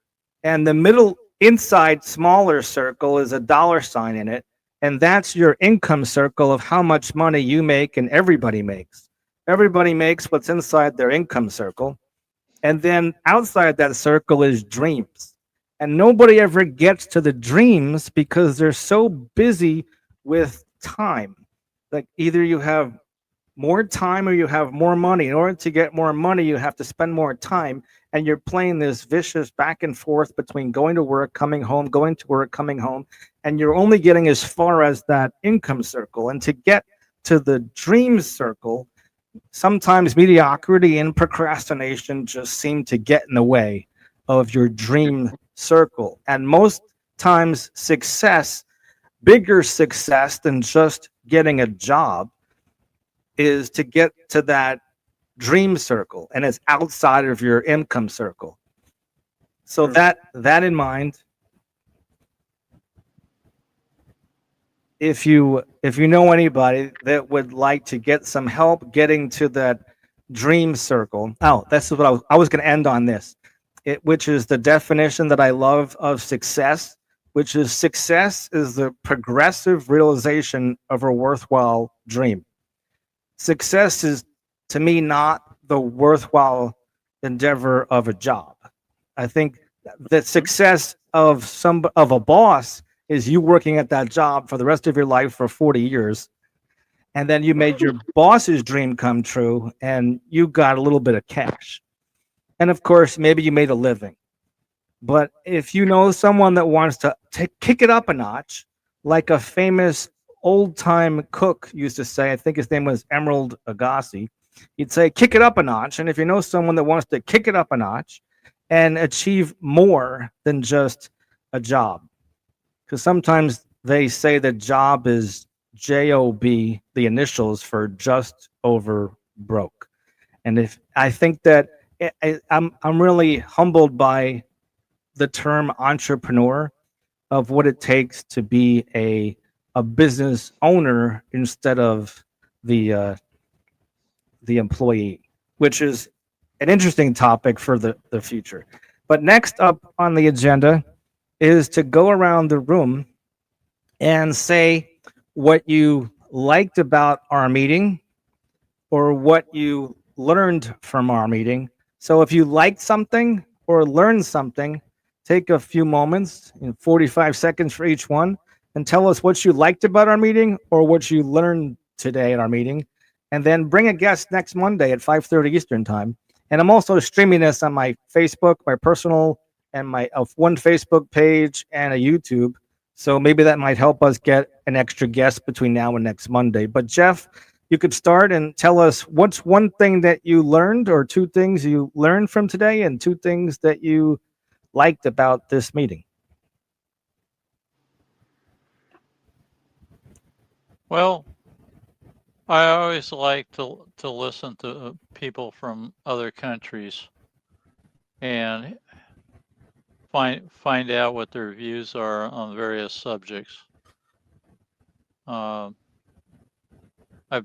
and the middle inside smaller circle is a dollar sign in it. And that's your income circle of how much money you make and everybody makes. Everybody makes what's inside their income circle. And then outside that circle is dreams. And nobody ever gets to the dreams because they're so busy with time. Like either you have more time or you have more money. In order to get more money, you have to spend more time. And you're playing this vicious back and forth between going to work, coming home, going to work, coming home. And you're only getting as far as that income circle. And to get to the dream circle, sometimes mediocrity and procrastination just seem to get in the way of your dream circle. And most times success, bigger success than just getting a job, is to get to that dream circle, and it's outside of your income circle. So that in mind, if you know anybody that would like to get some help getting to that dream circle, this is what I was going to end on this, which is the definition that I love of success, which is success is the progressive realization of a worthwhile dream. Success is, to me, not the worthwhile endeavor of a job. I think that success of a boss is you working at that job for the rest of your life for 40 years. And then you made your boss's dream come true and you got a little bit of cash. And of course, maybe you made a living. But if you know someone that wants to kick it up a notch, like a famous old-time cook used to say, I think his name was Emerald Agassi, he'd say, kick it up a notch. And if you know someone that wants to kick it up a notch and achieve more than just a job, because sometimes they say the job is JOB, the initials for just over broke. And if I think that I'm really humbled by the term entrepreneur, of what it takes to be a business owner instead of the employee, which is an interesting topic for the future. But next up on the agenda is to go around the room and say what you liked about our meeting or what you learned from our meeting. So if you liked something or learned something, take a few moments, 45 seconds for each one, and tell us what you liked about our meeting or what you learned today at our meeting. And then bring a guest next Monday at 5:30 Eastern time. And I'm also streaming this on my Facebook, my personal, and my one Facebook page and a YouTube. So maybe that might help us get an extra guest between now and next Monday. But Jeff, you could start and tell us what's one thing that you learned or two things you learned from today and two things that you liked about this meeting. Well, I always like to listen to people from other countries and find out what their views are on various subjects. I've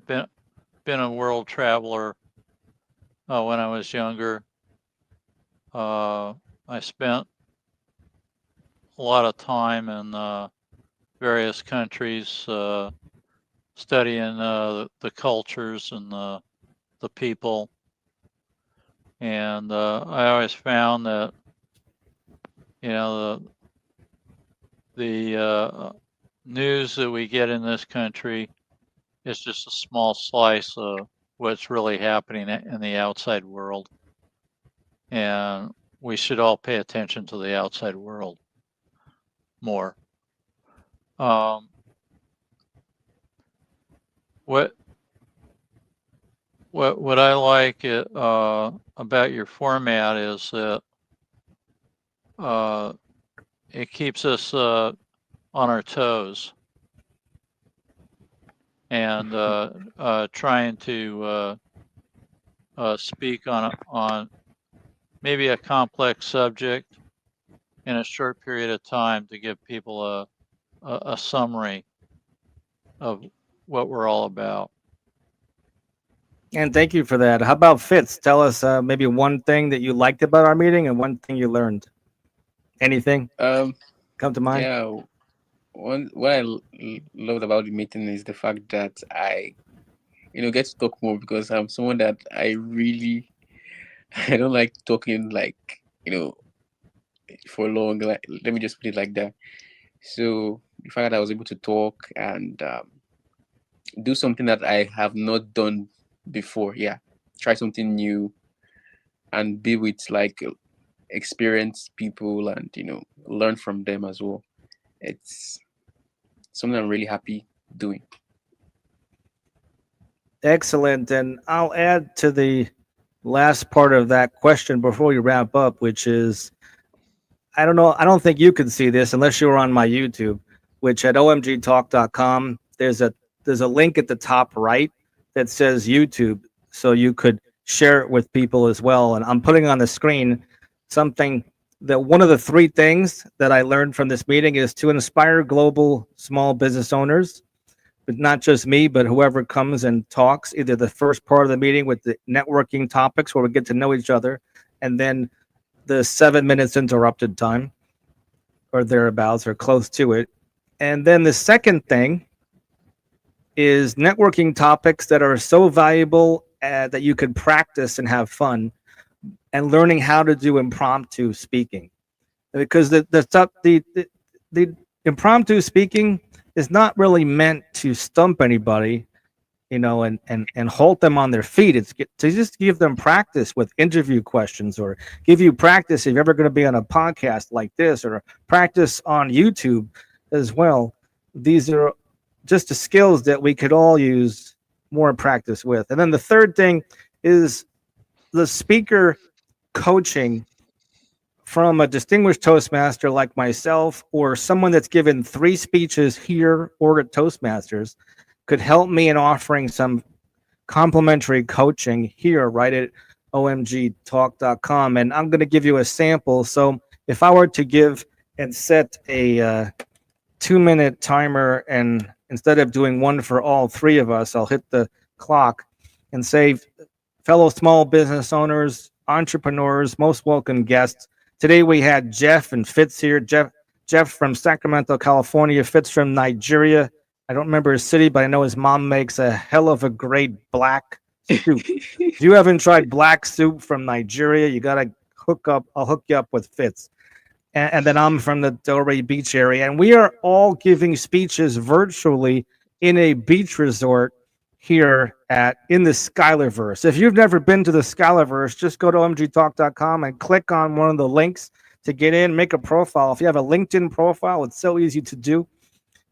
been a world traveler when I was younger. I spent a lot of time in various countries studying the cultures and the people. And I always found that, you know, the news that we get in this country is just a small slice of what's really happening in the outside world. And we should all pay attention to the outside world more. What I like about your format is that it keeps us on our toes and trying to speak on maybe a complex subject in a short period of time to give people a summary of what we're all about. And thank you for that. How about Fitz? Tell us maybe one thing that you liked about our meeting and one thing you learned. Anything come to mind? Yeah, what I loved about the meeting is the fact that I, get to talk more, because I'm someone that I don't like talking, like, for long. Like, let me just put it like that. So the fact that I was able to talk and do something that I have not done before, try something new and be with like experienced people and learn from them as well. It's something I'm really happy doing. Excellent. And I'll add to the last part of that question before we wrap up, which is, I don't know, I don't think you can see this unless you were on my YouTube, which at omgtalk.com, there's a link at the top right that says YouTube, so you could share it with people as well. And I'm putting on the screen something that one of the three things that I learned from this meeting is to inspire global small business owners, but not just me, but whoever comes and talks, either the first part of the meeting with the networking topics where we get to know each other, and then the 7 minutes interrupted time or thereabouts or close to it. And then the second thing is networking topics that are so valuable that you could practice and have fun, and learning how to do impromptu speaking, because the impromptu speaking is not really meant to stump anybody, and halt them on their feet. It's to just give them practice with interview questions, or give you practice if you're ever going to be on a podcast like this, or practice on YouTube as well. These are just the skills that we could all use more practice with. And then the third thing is the speaker coaching from a distinguished Toastmaster like myself, or someone that's given 3 speeches here or at Toastmasters, could help me in offering some complimentary coaching here right at omgtalk.com. And I'm going to give you a sample. So if I were to give and set a 2-minute timer, and instead of doing one for all 3 of us, I'll hit the clock and say, fellow small business owners, entrepreneurs, most welcome guests. Today we had Jeff and Fitz here. Jeff from Sacramento, California. Fitz from Nigeria. I don't remember his city, but I know his mom makes a hell of a great black soup. If you haven't tried black soup from Nigeria, you got to hook up. I'll hook you up with Fitz. And then I'm from the Delray Beach area. And we are all giving speeches virtually in a beach resort here in the Skylarverse. If you've never been to the Skylarverse, just go to omgtalk.com and click on one of the links to get in, make a profile. If you have a LinkedIn profile, it's so easy to do.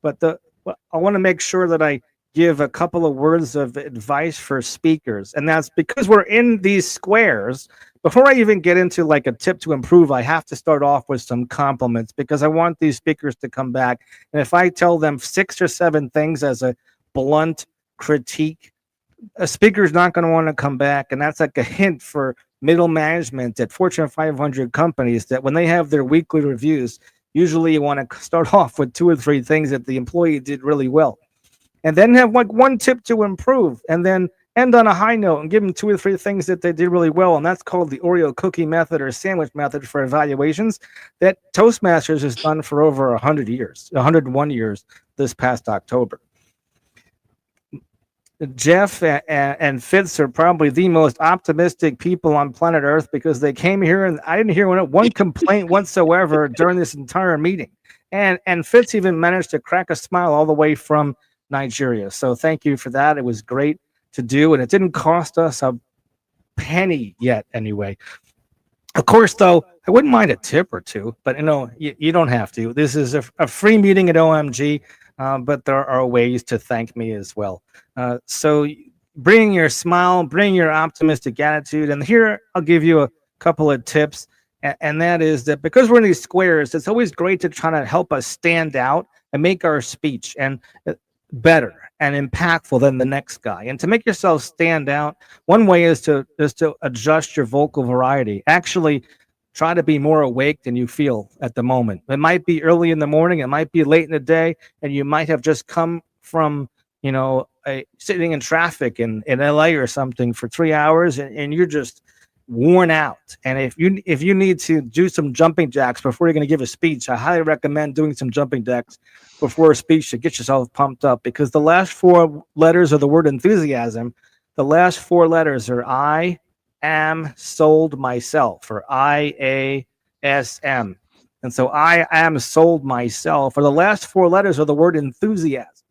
But I want to make sure that I give a couple of words of advice for speakers. And that's because we're in these squares. Before I even get into like a tip to improve, I have to start off with some compliments, because I want these speakers to come back. And if I tell them 6 or 7 things as a blunt critique, a speaker's not going to want to come back. And that's like a hint for middle management at Fortune 500 companies, that when they have their weekly reviews, usually you want to start off with 2 or 3 things that the employee did really well, and then have like one tip to improve, and then end on a high note and give them 2 or 3 things that they did really well. And that's called the Oreo cookie method, or sandwich method, for evaluations that Toastmasters has done for over 101 years this past October. Jeff and Fitz are probably the most optimistic people on planet Earth because they came here and I didn't hear one complaint whatsoever during this entire meeting. And Fitz even managed to crack a smile all the way from Nigeria. So thank you for that. It was great to do, and it didn't cost us a penny yet anyway. Of course, though, I wouldn't mind a tip or two, but you don't have to. This is a free meeting at OMG. But there are ways to thank me as well. So bring your smile, bring your optimistic attitude. And here I'll give you a couple of tips. And that is that because we're in these squares, it's always great to try to help us stand out and make our speech and better and impactful than the next guy. And to make yourself stand out, one way is to adjust your vocal variety. Actually, try to be more awake than you feel at the moment. It might be early in the morning, it might be late in the day, and you might have just come from, sitting in traffic in LA or something for 3 hours, and you're just worn out. And if you need to do some jumping jacks before you're going to give a speech, I highly recommend doing some jumping jacks before a speech to get yourself pumped up, because the last 4 letters of the word enthusiasm, the last 4 letters are I am sold myself, or IASM. And so I am sold myself, or the last 4 letters of the word enthusiasm.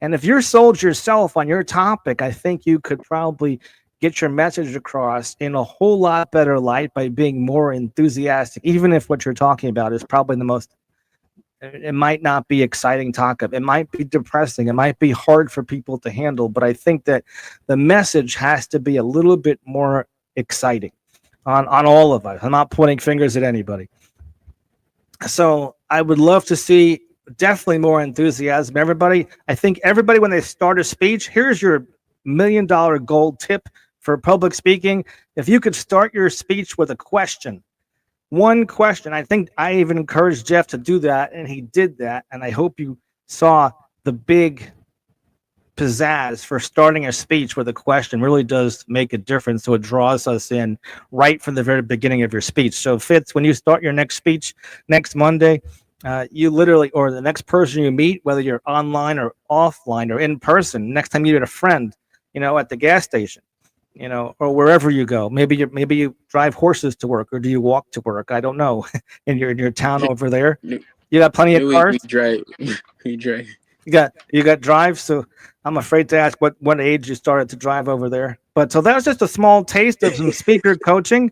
And if you're sold yourself on your topic, I think you could probably get your message across in a whole lot better light by being more enthusiastic, even if what you're talking about is probably it might not be exciting topic. It might be depressing. It might be hard for people to handle, but I think that the message has to be a little bit more exciting on all of us. I'm not pointing fingers at anybody. So I would love to see definitely more enthusiasm. Everybody, I think everybody, when they start a speech, here's your $1 million gold tip for public speaking. If you could start your speech with a question, one question. I think I even encouraged Jeff to do that, and he did that. And I hope you saw the big pizzazz for starting a speech with a question really does make a difference. So it draws us in right from the very beginning of your speech. So Fitz, when you start your next speech next Monday, you literally, or the next person you meet, whether you're online or offline or in person, next time you meet a friend, at the gas station, or wherever you go, maybe you drive horses to work, or do you walk to work? I don't know. in your town over there, you got plenty of cars. We drive. We drive. You got drive. So I'm afraid to ask what age you started to drive over there. But so that was just a small taste of some speaker coaching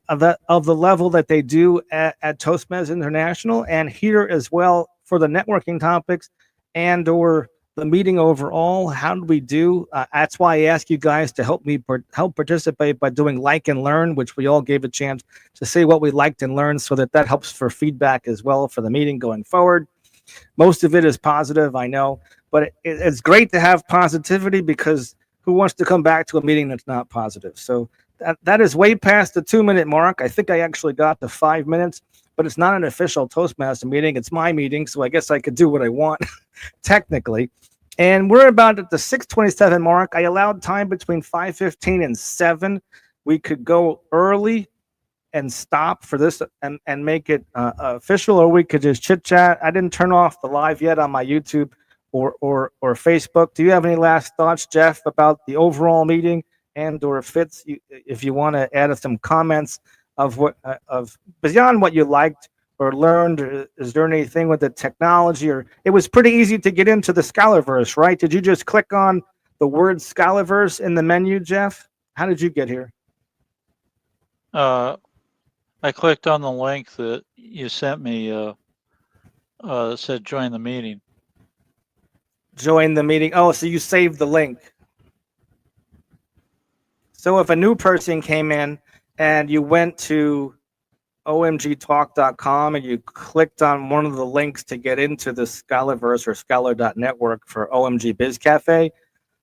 of the level that they do at Toastmasters International, and here as well for the networking topics and or the meeting overall. How did we do? That's why I ask you guys to help participate by doing like and learn, which we all gave a chance to say what we liked and learned, so that helps for feedback as well for the meeting going forward. Most of it is positive, I know, but it's great to have positivity, because who wants to come back to a meeting that's not positive? So that is way past the 2-minute mark. I think I actually got to 5 minutes, but it's not an official Toastmaster meeting. It's my meeting, so I guess I could do what I want technically. And we're about at the 6:27 mark. I allowed time between 5:15 and 7. We could go early and stop for this and make it official, or we could just chit chat. I didn't turn off the live yet on my YouTube or Facebook. Do you have any last thoughts, Jeff, about the overall meeting, and or Fitz, if you want to add some comments of beyond what you liked or learned? Is there anything with the technology? Or it was pretty easy to get into the Scholarverse, right? Did you just click on the word Scholarverse in the menu, Jeff? How did you get here? I clicked on the link that you sent me. That said join the meeting. Join the meeting. Oh, so you saved the link. So if a new person came in and you went to omgtalk.com and you clicked on one of the links to get into the Scholarverse or Scholar.network for OMG Biz Cafe,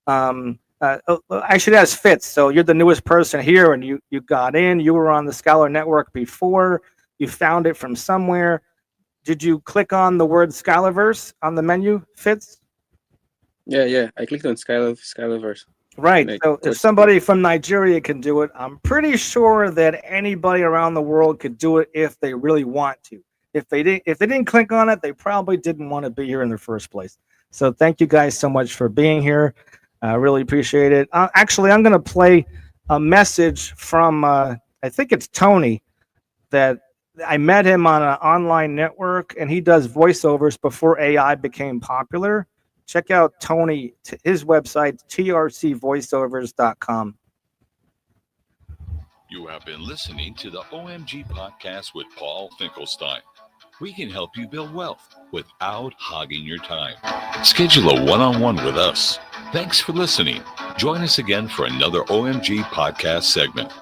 I should ask Fitz. So you're the newest person here, and you got in. You were on the Scholar Network before. You found it from somewhere. Did you click on the word Scholarverse on the menu, Fitz? Yeah. I clicked on Scholarverse. Right. So if somebody from Nigeria can do it, I'm pretty sure that anybody around the world could do it if they really want to. If they didn't click on it, they probably didn't want to be here in the first place. So thank you guys so much for being here. I really appreciate it. Actually, I'm going to play a message from, I think it's Tony, that I met him on an online network, and he does voiceovers before AI became popular. Check out Tony, his website, trcvoiceovers.com. You have been listening to the OMG Podcast with Paul Finkelstein. We can help you build wealth without hogging your time. Schedule a one-on-one with us. Thanks for listening. Join us again for another OMG Podcast segment.